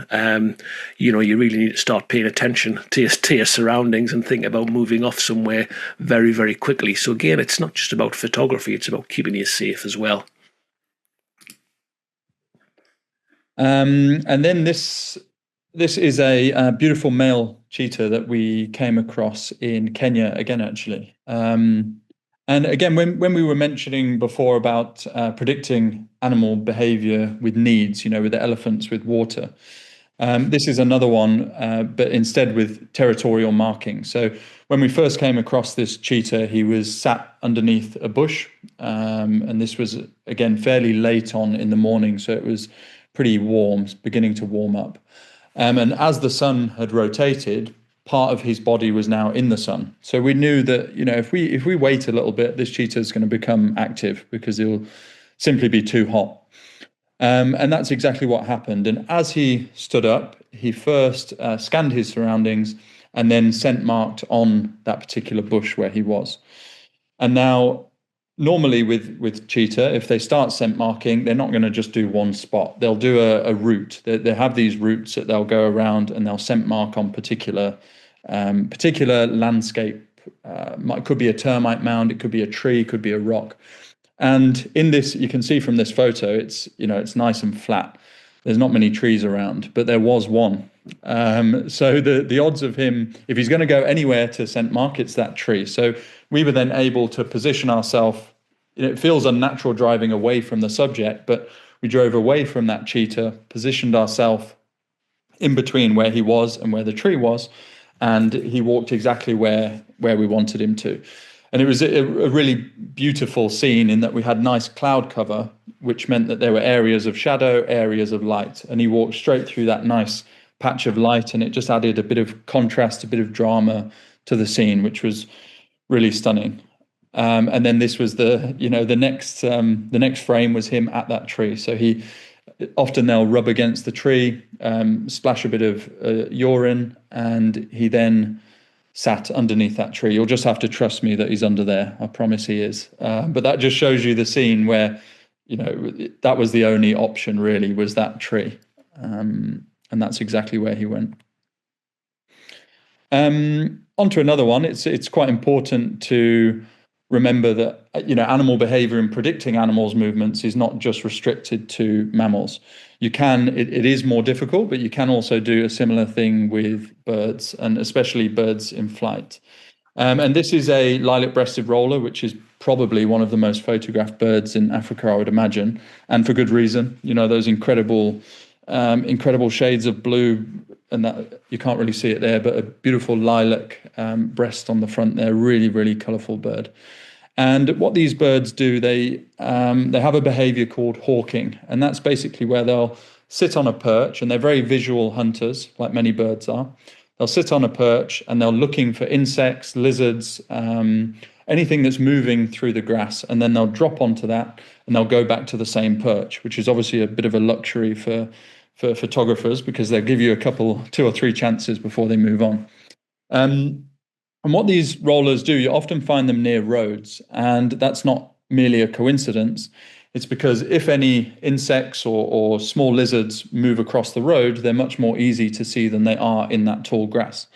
you really need to start paying attention to your surroundings and think about moving off somewhere very, very quickly. So again, it's not just about photography, it's about keeping you safe as well. And then this is a beautiful male cheetah that we came across in Kenya again, actually. And again, when we were mentioning before about predicting animal behavior with needs, with the elephants with water, this is another one, but instead with territorial marking. So when we first came across this cheetah, he was sat underneath a bush, and this was, again, fairly late on in the morning, so it was pretty warm, beginning to warm up. And as the sun had rotated, part of his body was now in the sun. So we knew that, if we wait a little bit, this cheetah is going to become active because it'll simply be too hot. And that's exactly what happened. And as he stood up, he first scanned his surroundings and then scent marked on that particular bush where he was. And now, normally with cheetah, if they start scent marking, they're not going to just do one spot. They'll do a route. They have these routes that they'll go around and they'll scent mark on particular landscape. It could be a termite mound, it could be a tree, it could be a rock. And in this, you can see from this photo, it's nice and flat. There's not many trees around, but there was one. So the odds of him, if he's going to go anywhere to scent mark, it's that tree. So we were then able to position ourselves. It feels unnatural driving away from the subject, but we drove away from that cheetah, positioned ourselves in between where he was and where the tree was, and he walked exactly where we wanted him to. And it was a really beautiful scene in that we had nice cloud cover, which meant that there were areas of shadow, areas of light, and he walked straight through that nice patch of light, and it just added a bit of contrast, a bit of drama to the scene, which was really stunning. And then this was the next frame was him at that tree. So often they'll rub against the tree, splash a bit of urine, and he then sat underneath that tree. You'll just have to trust me that he's under there. I promise he is. But that just shows you the scene where, that was the only option really, was that tree. And that's exactly where he went. On to another one. It's quite important to remember that, animal behavior in predicting animals' movements is not just restricted to mammals. It is more difficult, but you can also do a similar thing with birds, and especially birds in flight. And this is a lilac-breasted roller, which is probably one of the most photographed birds in Africa, I would imagine, and for good reason. Those incredible incredible shades of blue, and that you can't really see it there, but a beautiful lilac breast on the front there. Really, really colourful bird. And what these birds do, they have a behaviour called hawking, and that's basically where they'll sit on a perch, and they're very visual hunters, like many birds are. They'll sit on a perch and they're looking for insects, lizards, anything that's moving through the grass, and then they'll drop onto that and they'll go back to the same perch, which is obviously a bit of a luxury for photographers, because they'll give you a couple, 2 or 3 chances before they move on. And what these rollers do, you often find them near roads, and that's not merely a coincidence. It's because if any insects or small lizards move across the road, they're much more easy to see than they are in that tall grass.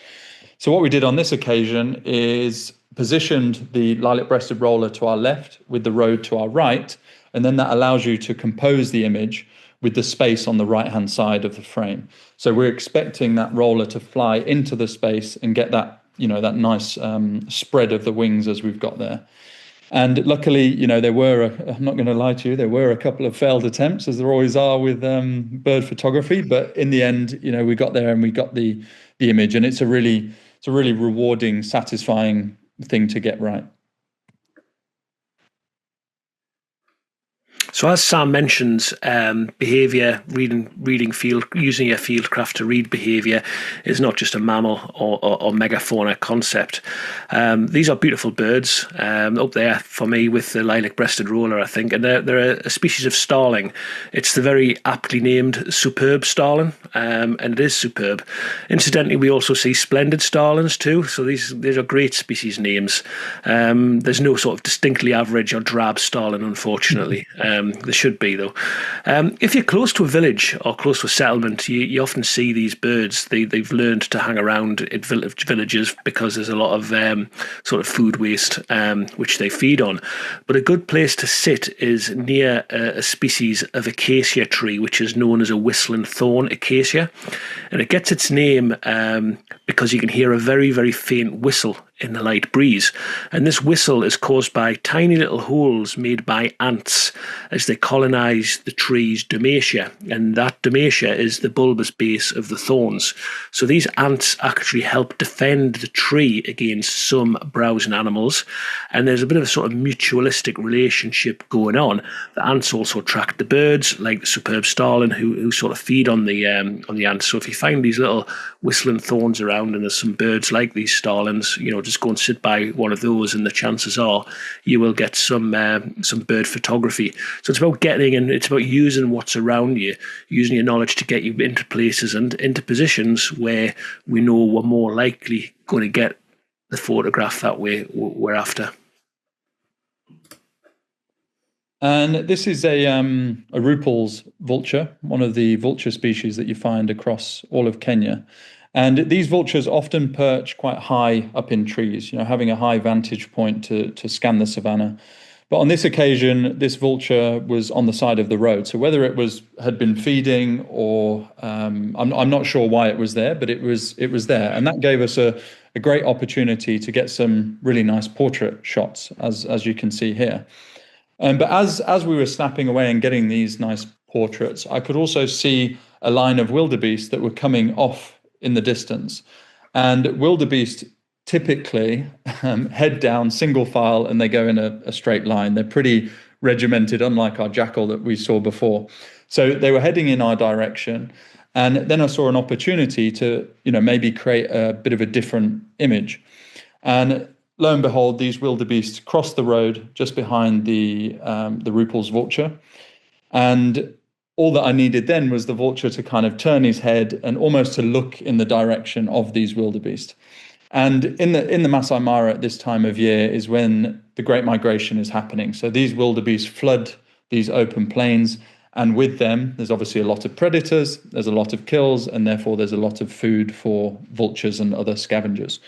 So what we did on this occasion is positioned the lilac-breasted roller to our left with the road to our right, and then that allows you to compose the image with the space on the right-hand side of the frame. So we're expecting that roller to fly into the space and get that, that nice spread of the wings as we've got there. And luckily, there were, I'm not going to lie to you, there were a couple of failed attempts, as there always are with bird photography. But in the end, we got there and we got the image, and it's a really rewarding, satisfying thing to get right. So as Sam mentions, behaviour, using your fieldcraft to read behaviour is not just a mammal or megafauna concept. These are beautiful birds up there for me with the lilac-breasted roller, I think, and they're a species of starling. It's the very aptly named superb starling, and it is superb. Incidentally, we also see splendid starlings too, so these are great species names. There's no sort of distinctly average or drab starling, unfortunately. There should be, though. If you're close to a village or close to a settlement, you often see these birds. They've learned to hang around at villages because there's a lot of sort of food waste, which they feed on. But a good place to sit is near a species of acacia tree, which is known as a whistling thorn acacia. And it gets its name because you can hear a very, very faint whistle in the light breeze. And this whistle is caused by tiny little holes made by ants as they colonize the tree's domatia. And that domatia is the bulbous base of the thorns. So these ants actually help defend the tree against some browsing animals. And there's a bit of a sort of mutualistic relationship going on. The ants also attract the birds, like the superb starling, who sort of feed on the ants. So if you find these little whistling thorns around and there's some birds like these starlings, just go and sit by one of those, and the chances are you will get some bird photography. So it's about it's about using what's around you, using your knowledge to get you into places and into positions where we know we're more likely going to get the photograph that we're after. And this is a Rupel's vulture, one of the vulture species that you find across all of Kenya. And these vultures often perch quite high up in trees, having a high vantage point to scan the savannah. But on this occasion, this vulture was on the side of the road. So whether it had been feeding or I'm not sure why it was there, but it was there. And that gave us a great opportunity to get some really nice portrait shots, as you can see here. But as we were snapping away and getting these nice portraits, I could also see a line of wildebeest that were coming off in the distance. And wildebeest typically head down single file, and they go in a straight line. They're pretty regimented, unlike our jackal that we saw before. So they were heading in our direction. And then I saw an opportunity to, maybe create a bit of a different image. And lo and behold, these wildebeest crossed the road just behind the Rupel's vulture. And all that I needed then was the vulture to kind of turn his head and almost to look in the direction of these wildebeest. And in the Masai Mara at this time of year is when the Great Migration is happening. So these wildebeest flood these open plains, and with them, there's obviously a lot of predators, there's a lot of kills, and therefore there's a lot of food for vultures and other scavengers.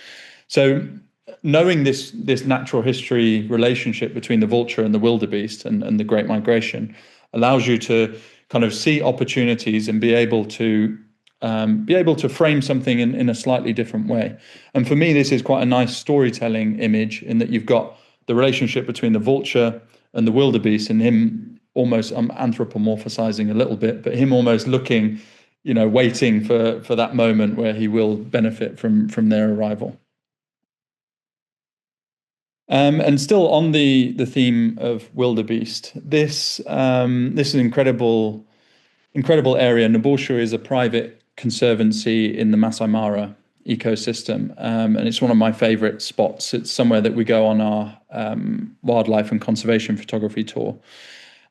So knowing this natural history relationship between the vulture and the wildebeest and the Great Migration allows you to kind of see opportunities and be able to frame something in a slightly different way. And for me, this is quite a nice storytelling image in that you've got the relationship between the vulture and the wildebeest, and him almost, I'm anthropomorphizing a little bit, but him almost looking, waiting for that moment where he will benefit from their arrival. And still on the theme of wildebeest, this is an incredible area. Naborsha is a private conservancy in the Masai Mara ecosystem, and it's one of my favorite spots. It's somewhere that we go on our wildlife and conservation photography tour.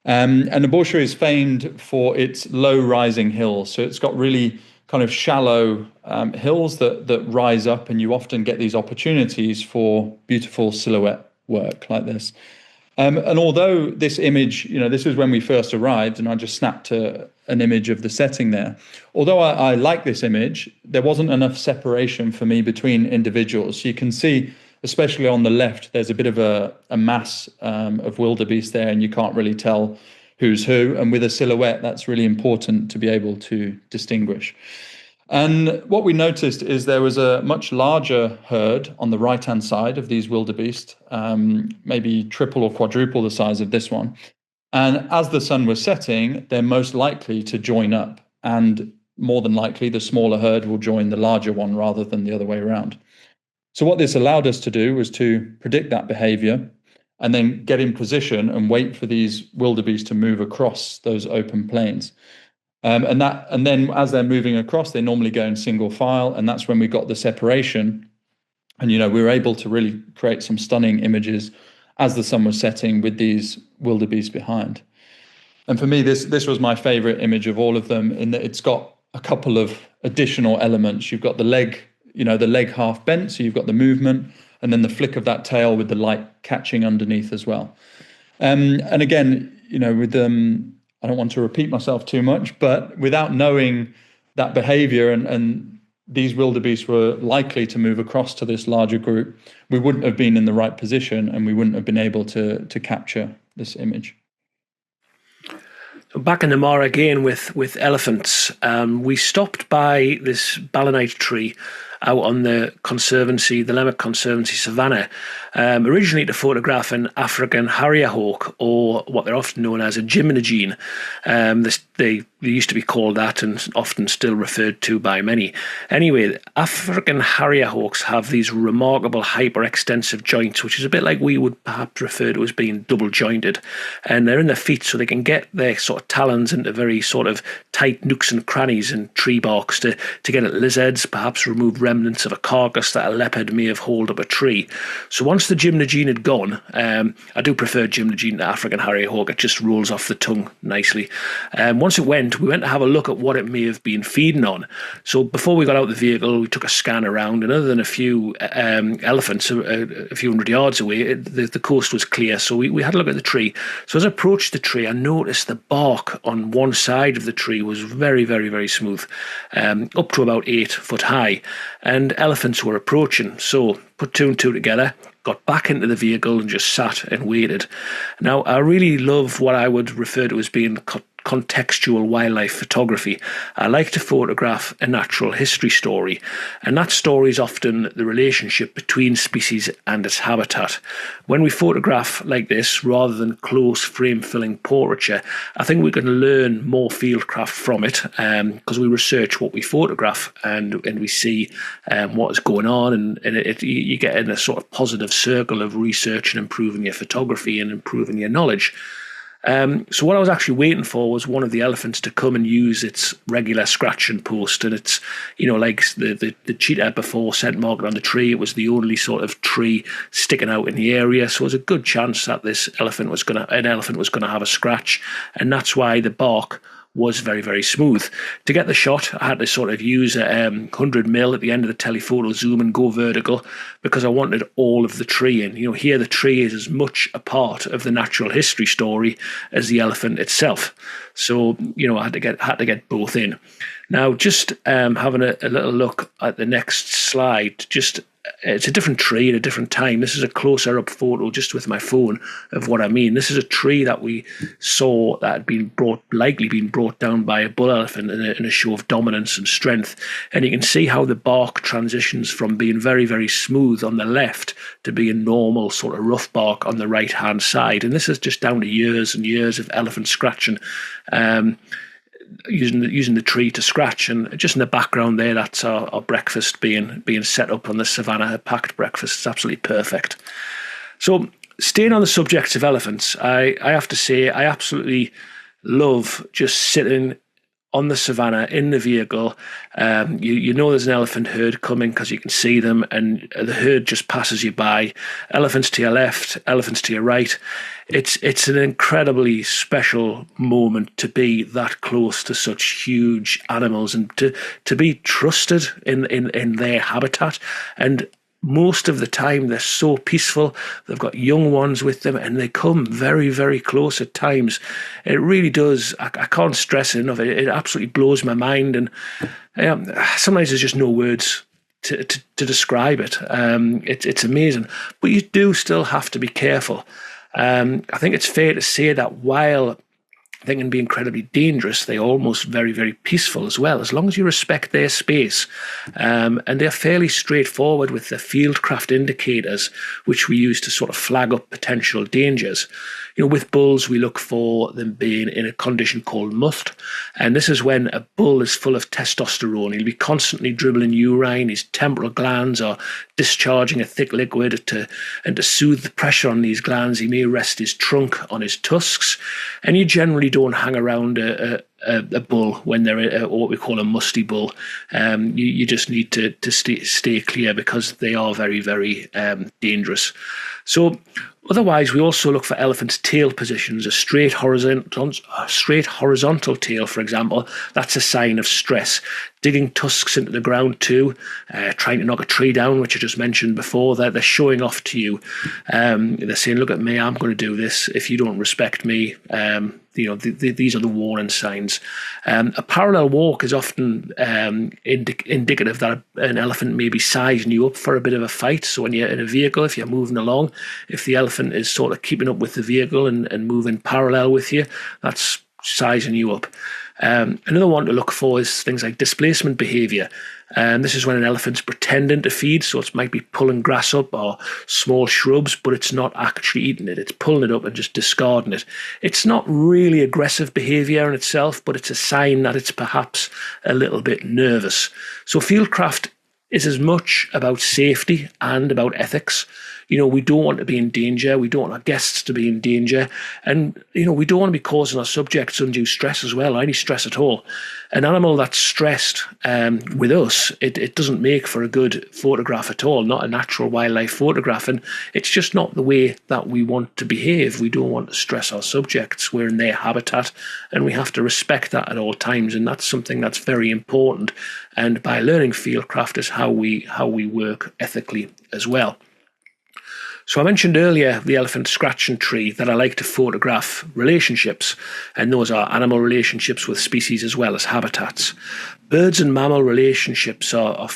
And Naborsha is famed for its low rising hills. So it's got really kind of shallow hills that rise up, and you often get these opportunities for beautiful silhouette work like this. And although this image, this was when we first arrived, and I just snapped an image of the setting there. Although I like this image, there wasn't enough separation for me between individuals. So you can see, especially on the left, there's a bit of a mass of wildebeest there, and you can't really tell who's who. And with a silhouette, that's really important to be able to distinguish. And what we noticed is there was a much larger herd on the right-hand side of these wildebeest, maybe triple or quadruple the size of this one. And as the sun was setting, they're most likely to join up. And more than likely, the smaller herd will join the larger one rather than the other way around. So what this allowed us to do was to predict that behavior and then get in position and wait for these wildebeest to move across those open plains. And then as they're moving across, they normally go in single file, and that's when we got the separation. And we were able to really create some stunning images as the sun was setting with these wildebeest behind. And for me, this was my favorite image of all of them, in that it's got a couple of additional elements. You've got the leg half bent, so you've got the movement, and then the flick of that tail with the light catching underneath as well. And again, with I don't want to repeat myself too much, but without knowing that behavior and these wildebeest were likely to move across to this larger group, we wouldn't have been in the right position, and we wouldn't have been able to capture this image. So back in the Mara again with elephants, we stopped by this balanite tree out on the Conservancy, the Lemmock Conservancy Savannah, originally to photograph an African harrier hawk, or what they're often known as a gymnogene. They used to be called that, and often still referred to by many. Anyway, African harrier hawks have these remarkable hyperextensive joints, which is a bit like we would perhaps refer to as being double jointed. And they're in their feet, so they can get their sort of talons into very sort of tight nooks and crannies in tree barks to get at lizards, perhaps remove remnants of a carcass that a leopard may have hauled up a tree. So once the gymnogene had gone, I do prefer gymnogene to African harrier hawk, it just rolls off the tongue nicely. Once it went, we went to have a look at what it may have been feeding on. So before we got out of the vehicle, we took a scan around, and other than a few elephants a few hundred yards away, the coast was clear. So we had a look at the tree. So as I approached the tree, I noticed the bark on one side of the tree was very, very, very smooth, up to about 8 foot high, and elephants were approaching. So put two and two together, got back into the vehicle and just sat and waited. Now, I really love what I would refer to as being contextual wildlife photography. I like to photograph a natural history story, and that story is often the relationship between species and its habitat. When we photograph like this, rather than close frame-filling portraiture, I think we can learn more fieldcraft from it, because we research what we photograph, and we see what is going on, and you get in a sort of positive circle of research and improving your photography and improving your knowledge. So what I was actually waiting for was one of the elephants to come and use its regular scratching post, and it's, like the cheetah before scent marked on the tree, it was the only sort of tree sticking out in the area, so it was a good chance that an elephant was going to have a scratch, and that's why the bark was very, very smooth. To get the shot, I had to sort of use a 100mm at the end of the telephoto zoom and go vertical, because I wanted all of the tree in. Here the tree is as much a part of the natural history story as the elephant itself. So, I had to get both in. Now, just having a little look at the next slide, just it's a different tree at a different time. This is a closer up photo just with my phone of what I mean. This is a tree that we saw that had likely been brought down by a bull elephant in a show of dominance and strength. And you can see how the bark transitions from being very, very smooth on the left to being normal, sort of rough bark on the right-hand side. And this is just down to years and years of elephant scratching. Using the tree to scratch, and just in the background there, that's our breakfast being set up on the savannah, a packed breakfast. It's absolutely perfect. So, staying on the subject of elephants, I have to say I absolutely love just sitting on the savannah in the vehicle. You know there's an elephant herd coming because you can see them, and the herd just passes you by. Elephants to your left, elephants to your right. It's an incredibly special moment to be that close to such huge animals and to be trusted in their habitat. And most of the time they're so peaceful. They've got young ones with them and they come very, very close at times. It really does. I can't stress it enough. It absolutely blows my mind. And sometimes there's just no words to describe it. It's amazing. But you do still have to be careful. I think it's fair to say that while they can be incredibly dangerous, they're almost very, very peaceful as well, as long as you respect their space. And they're fairly straightforward with the fieldcraft indicators, which we use to sort of flag up potential dangers. With bulls, we look for them being in a condition called mutt. And this is when a bull is full of testosterone. He'll be constantly dribbling urine. His temporal glands are discharging a thick liquid and to soothe the pressure on these glands, he may rest his trunk on his tusks. And you generally don't hang around a bull when they're what we call a musty bull. You just need to stay clear because they are very, very dangerous. So otherwise, we also look for elephants' tail positions. A straight horizontal tail, for example, that's a sign of stress. Digging tusks into the ground too, trying to knock a tree down, which I just mentioned before. They're showing off to you. They're saying, look at me, I'm going to do this. If you don't respect me, these are the warning signs. A parallel walk is often indicative that an elephant may be sizing you up for a bit of a fight. So when you're in a vehicle, if you're moving along, if the elephant is sort of keeping up with the vehicle and moving parallel with you, that's sizing you up. Another one to look for is things like displacement behaviour. This is when an elephant's pretending to feed, so it might be pulling grass up or small shrubs, but it's not actually eating it. It's pulling it up and just discarding it. It's not really aggressive behaviour in itself, but it's a sign that it's perhaps a little bit nervous. So fieldcraft is as much about safety and about ethics. We don't want to be in danger. We don't want our guests to be in danger. And, we don't want to be causing our subjects undue stress as well, or any stress at all. An animal that's stressed with us, it doesn't make for a good photograph at all, not a natural wildlife photograph. And it's just not the way that we want to behave. We don't want to stress our subjects. We're in their habitat and we have to respect that at all times. And that's something that's very important. And by learning fieldcraft is how we work ethically as well. So I mentioned earlier the elephant scratching tree that I like to photograph relationships, and those are animal relationships with species as well as habitats. Birds and mammal relationships are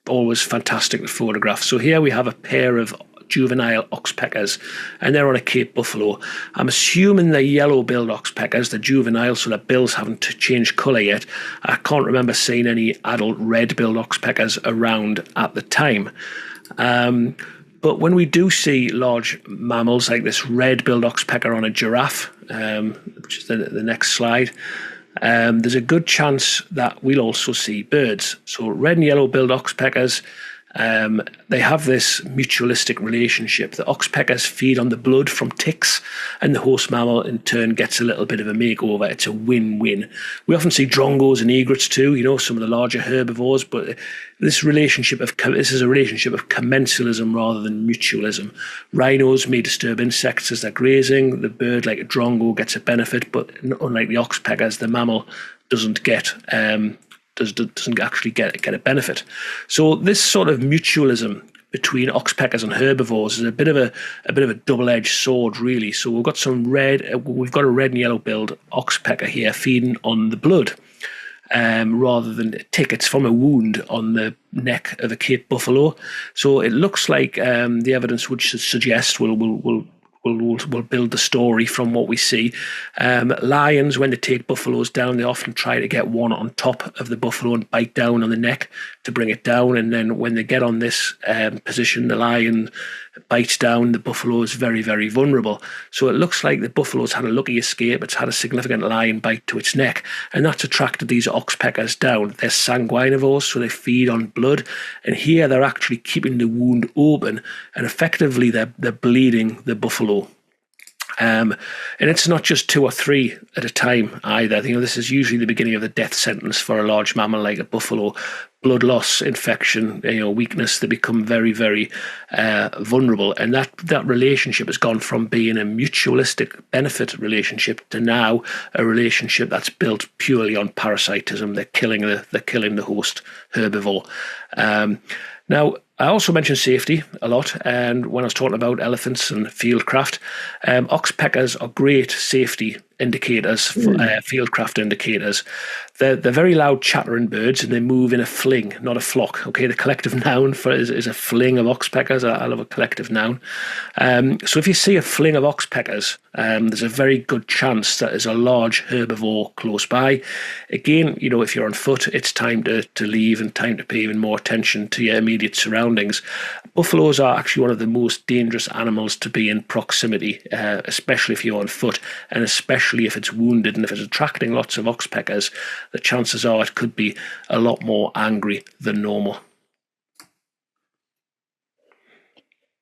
always fantastic to photograph. So here we have a pair of juvenile oxpeckers, and they're on a Cape buffalo. I'm assuming they're yellow-billed oxpeckers, they're juvenile, so their bills haven't changed colour yet. I can't remember seeing any adult red-billed oxpeckers around at the time. But when we do see large mammals like this red-billed oxpecker on a giraffe, which is the next slide, there's a good chance that we'll also see birds. So red and yellow-billed oxpeckers, they have this mutualistic relationship. The oxpeckers feed on the blood from ticks, and the host mammal in turn gets a little bit of a makeover. It's a win-win. We often see drongos and egrets too, some of the larger herbivores, but this is a relationship of commensalism rather than mutualism. Rhinos may disturb insects as they're grazing. The bird, like a drongo, gets a benefit, but unlike the oxpeckers, the mammal doesn't actually get a benefit. So this sort of mutualism between oxpeckers and herbivores is a bit of a double-edged sword, really. So we've got a red and yellow-billed oxpecker here feeding on the blood. rather than a tick. It's from a wound on the neck of a Cape buffalo. So it looks like the evidence would suggest we'll build the story from what we see. Lions, when they take buffaloes down, they often try to get one on top of the buffalo and bite down on the neck to bring it down. And then when they get on this position, the lion bites down, the buffalo is very, very vulnerable. So it looks like the buffalo's had a lucky escape. It's had a significant lion bite to its neck, and that's attracted these oxpeckers down. They're sanguinivores, so they feed on blood. And here they're actually keeping the wound open, and effectively they're bleeding the buffalo. And it's not just 2 or 3 at a time either. This is usually the beginning of the death sentence for a large mammal like a buffalo. Blood loss, infection, weakness. They become very, very vulnerable, and that relationship has gone from being a mutualistic benefit relationship to now a relationship that's built purely on parasitism. They're killing the host herbivore. Now, I also mentioned safety a lot, and when I was talking about elephants and fieldcraft, oxpeckers are great safety indicators, fieldcraft indicators. They're very loud chattering birds, and they move in a fling, not a flock. Okay, the collective noun is a fling of oxpeckers. I love a collective noun. So if you see a fling of oxpeckers, there's a very good chance that there's a large herbivore close by. Again, if you're on foot, it's time to leave and time to pay even more attention to your immediate surroundings. Buffaloes are actually one of the most dangerous animals to be in proximity, especially if you're on foot, and especially if it's wounded, and if it's attracting lots of oxpeckers, the chances are it could be a lot more angry than normal.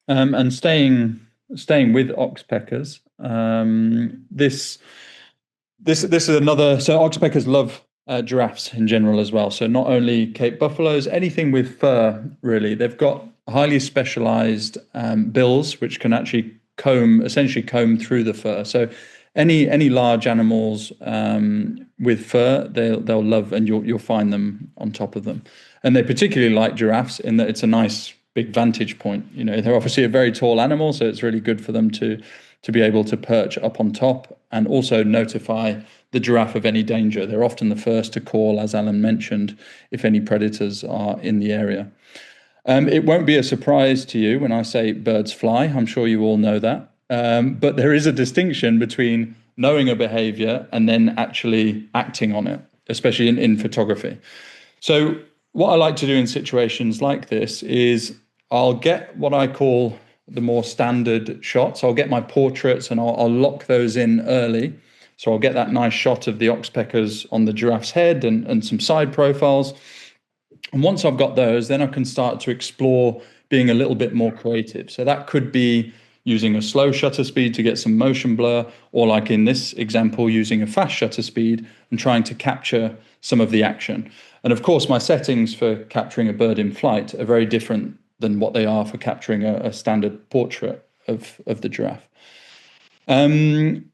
And staying with oxpeckers, this is another. So oxpeckers love giraffes in general as well. So not only Cape buffaloes, anything with fur, really. They've got highly specialized bills which can actually essentially comb through the fur. So any large animals with fur, they'll love, and you'll find them on top of them. And they particularly like giraffes in that it's a nice big vantage point. They're obviously a very tall animal, so it's really good for them to be able to perch up on top and also notify the giraffe of any danger. They're often the first to call, as Alan mentioned, if any predators are in the area. It won't be a surprise to you when I say birds fly. I'm sure you all know that. But there is a distinction between knowing a behavior and then actually acting on it, especially in photography. So what I like to do in situations like this is I'll get what I call the more standard shots. I'll get my portraits and I'll lock those in early. So I'll get that nice shot of the oxpeckers on the giraffe's head and some side profiles. And once I've got those, then I can start to explore being a little bit more creative. So that could be using a slow shutter speed to get some motion blur, or like in this example, using a fast shutter speed and trying to capture some of the action. And of course, my settings for capturing a bird in flight are very different than what they are for capturing a standard portrait of the giraffe. And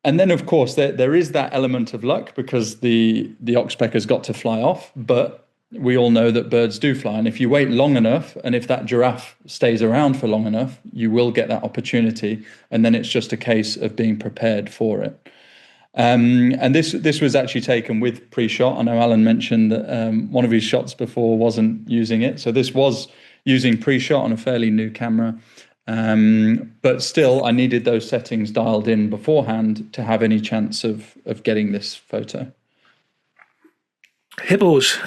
then, of course, there is that element of luck because the oxpeckers got to fly off, but we all know that birds do fly. And if you wait long enough, and if that giraffe stays around for long enough, you will get that opportunity. And then it's just a case of being prepared for it. And this was actually taken with pre-shot. I know Alan mentioned that one of his shots before wasn't using it. So this was using pre-shot on a fairly new camera. But still, I needed those settings dialed in beforehand to have any chance of getting this photo. Hippos,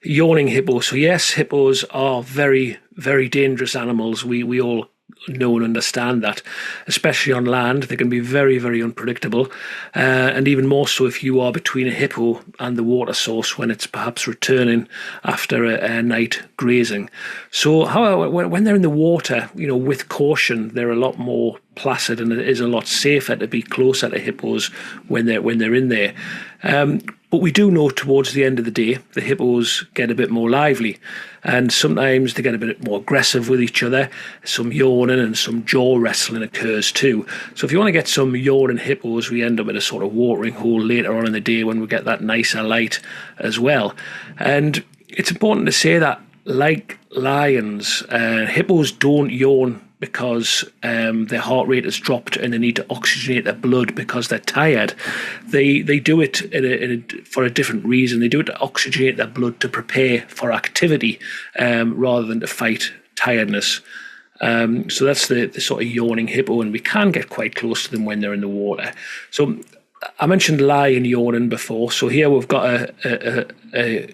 yawning hippos. So yes, hippos are very, very dangerous animals. We all know and understand that, especially on land. They can be very, very unpredictable, and even more so if you are between a hippo and the water source when it's perhaps returning after a night grazing. So however, when they're in the water, with caution, they're a lot more placid, and it is a lot safer to be closer to hippos when they're in there. But we do know towards the end of the day, the hippos get a bit more lively, and sometimes they get a bit more aggressive with each other. Some yawning and some jaw wrestling occurs too. So if you want to get some yawning hippos, we end up in a sort of watering hole later on in the day when we get that nicer light as well. And it's important to say that, like lions, hippos don't yawn because their heart rate has dropped and they need to oxygenate their blood because they're tired. They do it for a different reason. They do it to oxygenate their blood to prepare for activity rather than to fight tiredness. So that's the sort of yawning hippo, and we can get quite close to them when they're in the water. So I mentioned lion yawning before. So here we've got a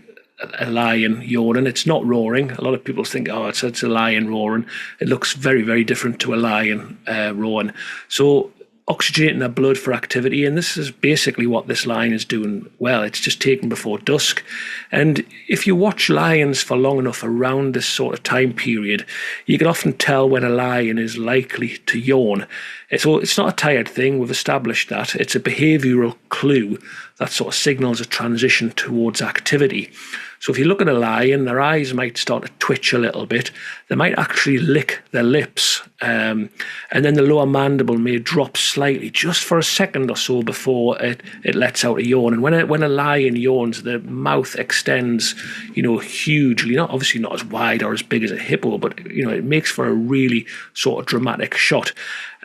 lion yawning. It's not roaring. A lot of people think, oh, it's a lion roaring. It looks very, very different to a lion roaring. So oxygenating their blood for activity, and this is basically what this lion is doing well. It's just taken before dusk. And if you watch lions for long enough around this sort of time period, you can often tell when a lion is likely to yawn. So it's not a tired thing, we've established that. It's a behavioural clue that sort of signals a transition towards activity. So if you look at a lion, their eyes might start to twitch a little bit. They might actually lick their lips. And then the lower mandible may drop slightly just for a second or so before it lets out a yawn. And when a lion yawns, the mouth extends, hugely, obviously not as wide or as big as a hippo, but, it makes for a really sort of dramatic shot.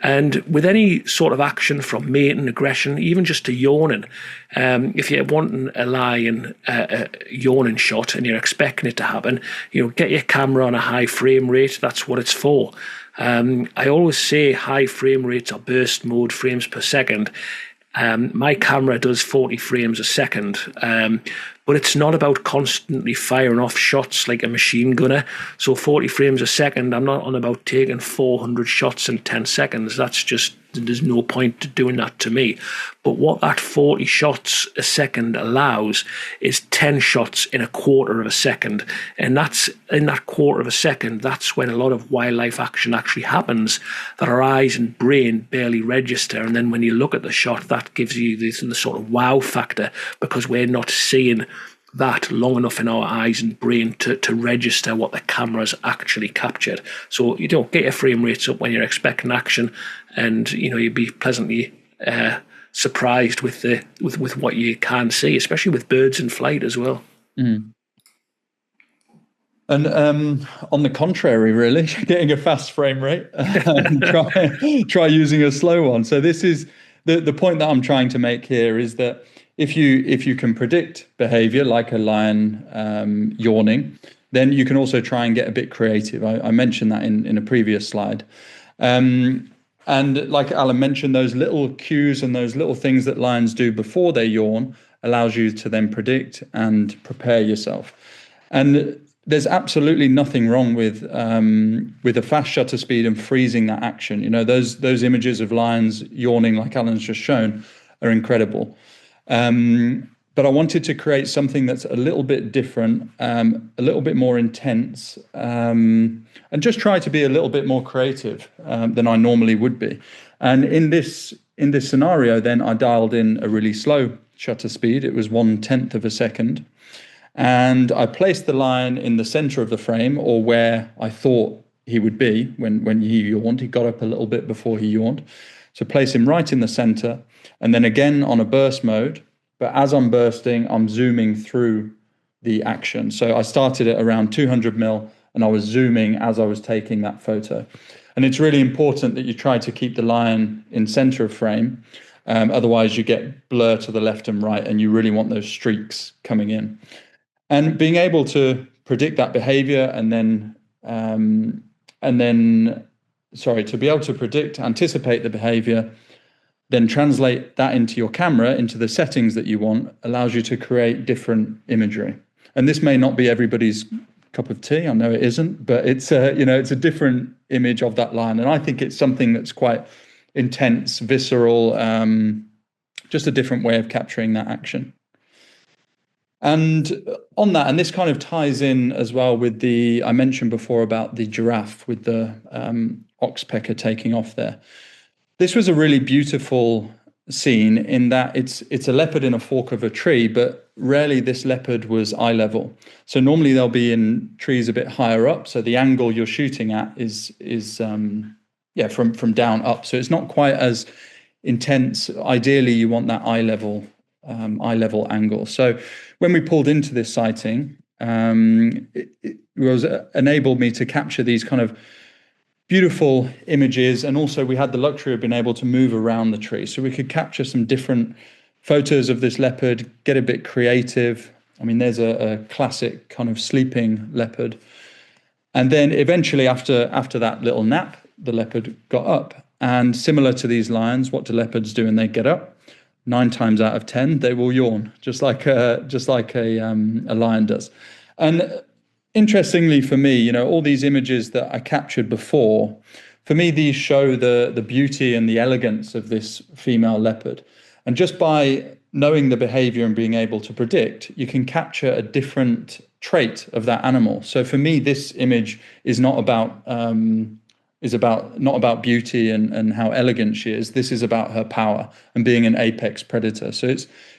And with any sort of action from mating, aggression, even just to yawning, if you're wanting a lion yawning shot and you're expecting it to happen, get your camera on a high frame rate. That's what it's for. I always say high frame rates are burst mode, frames per second. My camera does 40 frames a second, but it's not about constantly firing off shots like a machine gunner. So 40 frames a second, I'm not on about taking 400 shots in 10 seconds. There's no point to doing that to me. But what that 40 shots a second allows is 10 shots in a quarter of a second. And that's in that quarter of a second, that's when a lot of wildlife action actually happens that our eyes and brain barely register. And then when you look at the shot, that gives you the sort of wow factor, because we're not seeing that long enough in our eyes and brain to register what the camera's actually captured. So get your frame rates up when you're expecting action, and you'd be pleasantly surprised with what you can see, especially with birds in flight as well. Mm. And on the contrary, really, getting a fast frame rate, try using a slow one. So this is the point that I'm trying to make here, is that if you can predict behavior like a lion yawning, then you can also try and get a bit creative. I mentioned that in a previous slide. And like Alan mentioned, those little cues and those little things that lions do before they yawn allows you to then predict and prepare yourself. And there's absolutely nothing wrong with a fast shutter speed and freezing that action. Those images of lions yawning, like Alan's just shown, are incredible. But I wanted to create something that's a little bit different, a little bit more intense, and just try to be a little bit more creative than I normally would be. And in this scenario, then I dialed in a really slow shutter speed. It was 1/10 of a second. And I placed the lion in the center of the frame, or where I thought he would be when he yawned. He got up a little bit before he yawned. So place him right in the center, and then again on a burst mode. But as I'm bursting, I'm zooming through the action. So I started at around 200 mil, and I was zooming as I was taking that photo. And it's really important that you try to keep the lion in center of frame. Otherwise, you get blur to the left and right, and you really want those streaks coming in. And being able to predict that behavior to be able to anticipate the behavior, then translate that into your camera, into the settings that you want, allows you to create different imagery. And this may not be everybody's cup of tea. I know it isn't, but it's a different image of that lion. And I think it's something that's quite intense, visceral, just a different way of capturing that action. And on that, and this kind of ties in as well with I mentioned before about the giraffe with the oxpecker taking off there. This was a really beautiful scene in that it's a leopard in a fork of a tree, but rarely this leopard was eye level. So normally they'll be in trees a bit higher up. So the angle you're shooting at is from down up. So it's not quite as intense. Ideally, you want that eye level angle. So when we pulled into this sighting, it was enabled me to capture these kind of beautiful images. And also we had the luxury of being able to move around the tree. So we could capture some different photos of this leopard, get a bit creative. I mean, there's a classic kind of sleeping leopard. And then eventually after that little nap, the leopard got up. And similar to these lions, what do leopards do when they get up? 9 times out of 10, they will yawn, just like a lion does. And interestingly for me, all these images that I captured before, for me, these show the beauty and the elegance of this female leopard. And just by knowing the behavior and being able to predict, you can capture a different trait of that animal. So for me, this image is not about not about beauty and how elegant she is. This is about her power and being an apex predator. So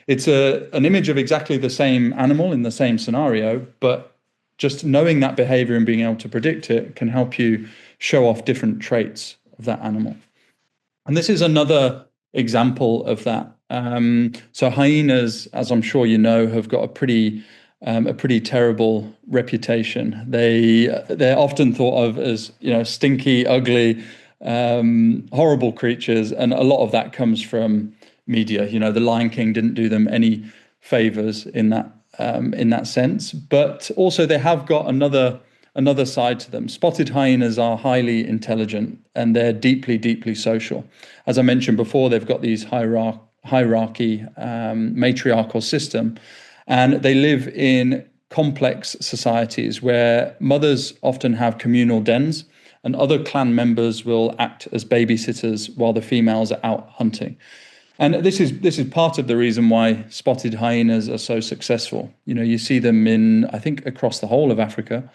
it's an image of exactly the same animal in the same scenario, but just knowing that behavior and being able to predict it can help you show off different traits of that animal. And this is another example of that. So hyenas, as I'm sure you know, have got a pretty terrible reputation. They're often thought of as stinky, ugly, horrible creatures, and a lot of that comes from media. The Lion King didn't do them any favors in that sense. But also they have got another side to them. Spotted hyenas are highly intelligent and they're deeply, deeply social. As I mentioned before, they've got these hierarchy, matriarchal system. And they live in complex societies where mothers often have communal dens and other clan members will act as babysitters while the females are out hunting. And this is part of the reason why spotted hyenas are so successful. You see them I think, across the whole of Africa,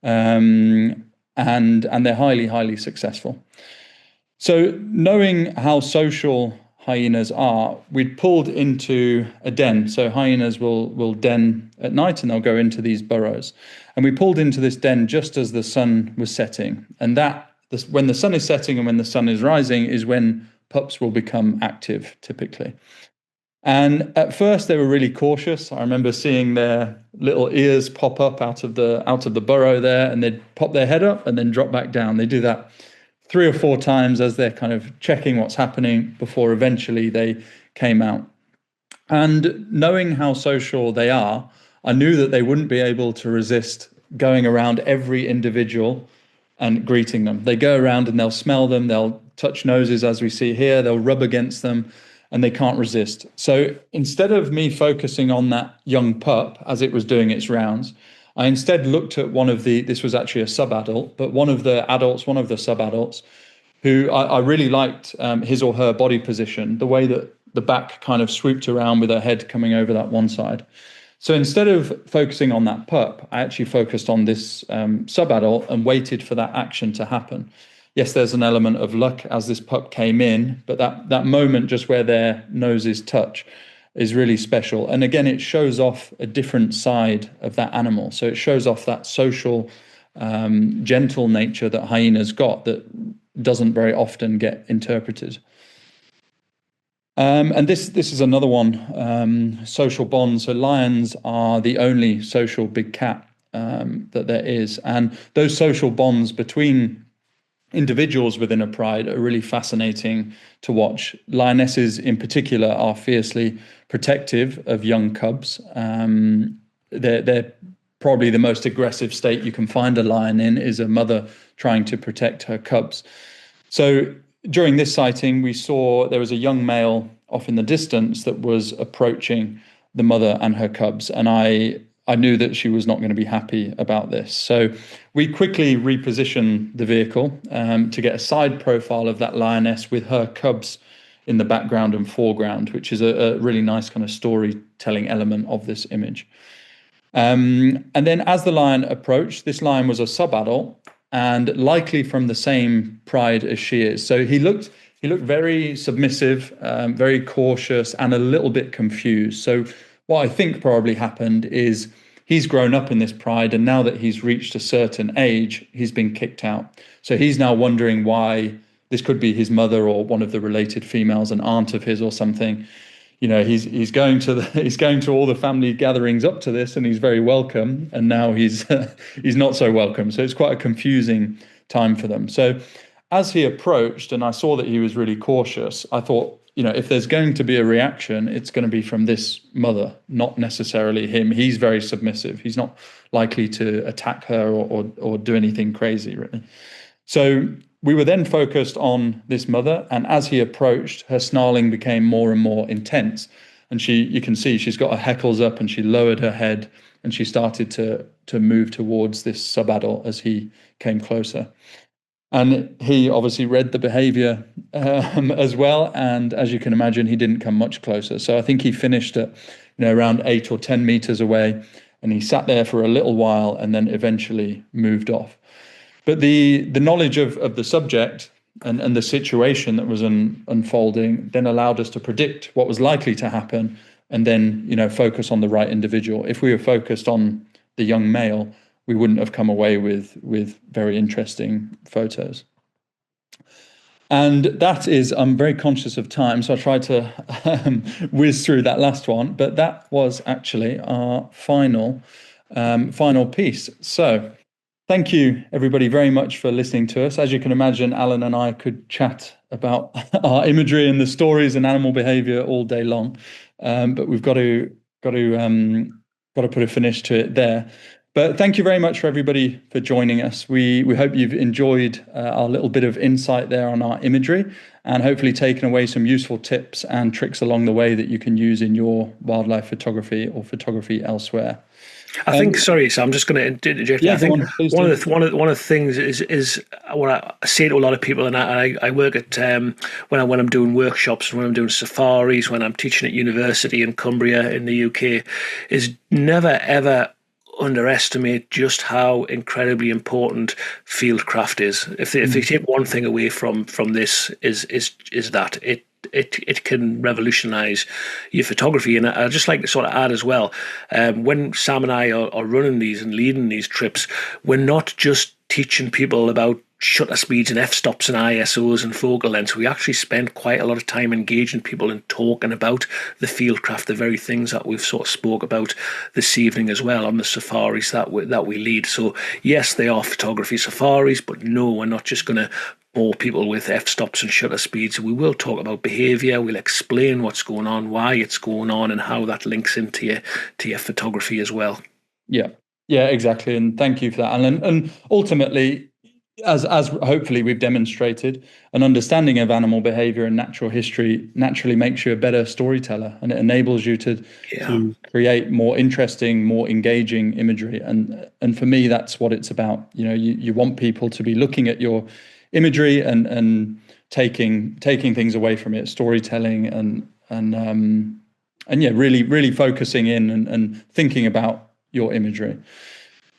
and they're highly, highly successful. So knowing how social hyenas are, we'd pulled into a den. So hyenas will den at night and they'll go into these burrows. And we pulled into this den just as the sun was setting. And when the sun is setting and when the sun is rising is when pups will become active typically. And at first they were really cautious. I remember seeing their little ears pop up out of the burrow there, and they'd pop their head up and then drop back down. They do that 3 or 4 times as they're kind of checking what's happening before eventually they came out. And knowing how social they are, I knew that they wouldn't be able to resist going around every individual and greeting them. They go around and they'll smell them, they'll touch noses as we see here, they'll rub against them, and they can't resist. So instead of me focusing on that young pup as it was doing its rounds, I instead looked at this was actually a sub-adult, but one of the sub-adults, who I really liked his or her body position, the way that the back kind of swooped around with her head coming over that one side. So instead of focusing on that pup, I actually focused on this sub-adult and waited for that action to happen. Yes, there's an element of luck as this pup came in, but that moment just where their noses touch is really special. And again, it shows off a different side of that animal. So it shows off that social, gentle nature that hyenas got that doesn't very often get interpreted. And this is another one, social bonds. So lions are the only social big cat that there is. And those social bonds between individuals within a pride are really fascinating to watch. Lionesses in particular are fiercely protective of young cubs. They're probably the most aggressive state you can find a lion in is a mother trying to protect her cubs. So during this sighting, we saw there was a young male off in the distance that was approaching the mother and her cubs. And I knew that she was not going to be happy about this. So we quickly repositioned the vehicle to get a side profile of that lioness with her cubs in the background and foreground, which is a really nice kind of storytelling element of this image. And then as the lion approached, this lion was a sub-adult and likely from the same pride as she is. So he looked very submissive, very cautious, and a little bit confused. So what I think probably happened is he's grown up in this pride, and now that he's reached a certain age, he's been kicked out. So he's now wondering why this could be his mother or one of the related females, an aunt of his or something. He's going to all the family gatherings up to this, and he's very welcome, and now he's not so welcome. So it's quite a confusing time for them. So as he approached and I saw that he was really cautious, I thought, if there's going to be a reaction, it's going to be from this mother, not necessarily him. He's very submissive. He's not likely to attack her or do anything crazy, really. So we were then focused on this mother, and as he approached, her snarling became more and more intense. And you can see she's got her heckles up, and she lowered her head, and she started to move towards this sub-adult as he came closer. And he obviously read the behavior as well. And as you can imagine, he didn't come much closer. So I think he finished at around 8 or 10 meters away. And he sat there for a little while and then eventually moved off. But the knowledge of the subject and the situation that was unfolding then allowed us to predict what was likely to happen and then focus on the right individual. If we were focused on the young male, we wouldn't have come away with very interesting photos. And that is, I'm very conscious of time, so I tried to whiz through that last one, but that was actually our final piece. So thank you, everybody, very much for listening to us. As you can imagine, Alan and I could chat about our imagery and the stories and animal behavior all day long, but we've got to put a finish to it there. But thank you very much for everybody for joining us. We hope you've enjoyed our little bit of insight there on our imagery and hopefully taken away some useful tips and tricks along the way that you can use in your wildlife photography or photography elsewhere. I think, sorry, so I'm just going to interject. Yeah, I think one of the things is what I say to a lot of people, and I work at when I'm doing workshops and when I'm doing safaris, when I'm teaching at university in Cumbria in the UK, is never ever underestimate just how incredibly important fieldcraft is. If they take one thing away from this is that it can revolutionize your photography. And I'd just like to sort of add as well, when Sam and I are running these and leading these trips, we're not just teaching people about shutter speeds and f-stops and ISOs and focal lengths. We actually spend quite a lot of time engaging people and talking about the fieldcraft, the very things that we've sort of spoke about this evening as well on the safaris that we lead. So yes, they are photography safaris, but no, we're not just going to bore people with f-stops and shutter speeds. We will talk about behavior. We'll explain what's going on, why it's going on, and how that links into your photography as well. Yeah, exactly. And thank you for that, Alan. And ultimately, as hopefully we've demonstrated, an understanding of animal behavior and natural history naturally makes you a better storyteller, and it enables you to create more interesting, more engaging imagery. And for me, that's what it's about. You want people to be looking at your imagery and taking things away from it, storytelling and really focusing in and thinking about your imagery.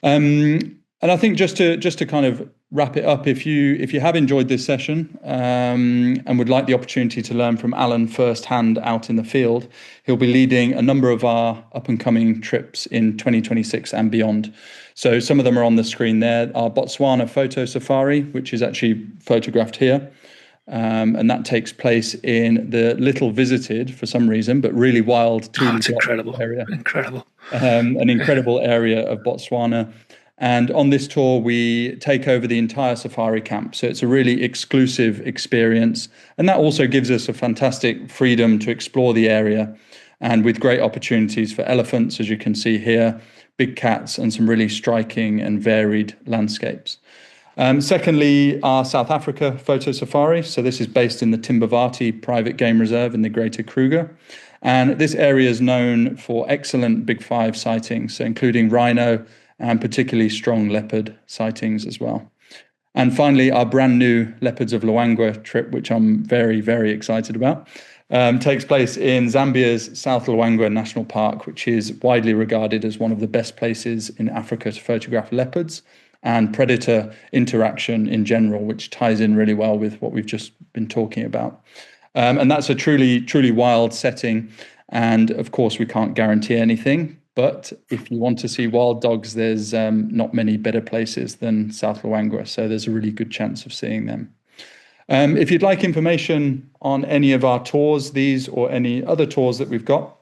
And I think just to kind of wrap it up, if you have enjoyed this session and would like the opportunity to learn from Alan firsthand out in the field, he'll be leading a number of our up and coming trips in 2026 and beyond. So some of them are on the screen there. Our Botswana photo safari, which is actually photographed here. And that takes place in the little visited, for some reason, but really wild incredible area. Incredible. An incredible area of Botswana. And on this tour, we take over the entire safari camp. So it's a really exclusive experience. And that also gives us a fantastic freedom to explore the area, and with great opportunities for elephants, as you can see here, big cats, and some really striking and varied landscapes. Secondly, our South Africa photo safari. So this is based in the Timbavati Private Game Reserve in the Greater Kruger. And this area is known for excellent Big Five sightings, so including rhino and particularly strong leopard sightings as well. And finally, our brand new Leopards of Luangwa trip, which I'm very, very excited about, takes place in Zambia's South Luangwa National Park, which is widely regarded as one of the best places in Africa to photograph leopards and predator interaction in general, which ties in really well with what we've just been talking about. And that's a truly, truly wild setting. And of course, we can't guarantee anything. But if you want to see wild dogs, there's not many better places than South Luangwa. So there's a really good chance of seeing them. If you'd like information on any of our tours, these or any other tours that we've got,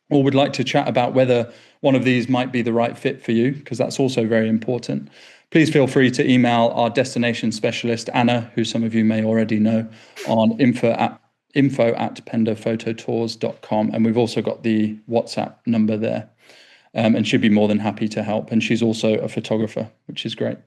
or would like to chat about whether one of these might be the right fit for you, because that's also very important, please feel free to email our destination specialist, Anna, who some of you may already know, on info@pendofototours.com. And we've also got the WhatsApp number there. And she'd be more than happy to help. And she's also a photographer, which is great.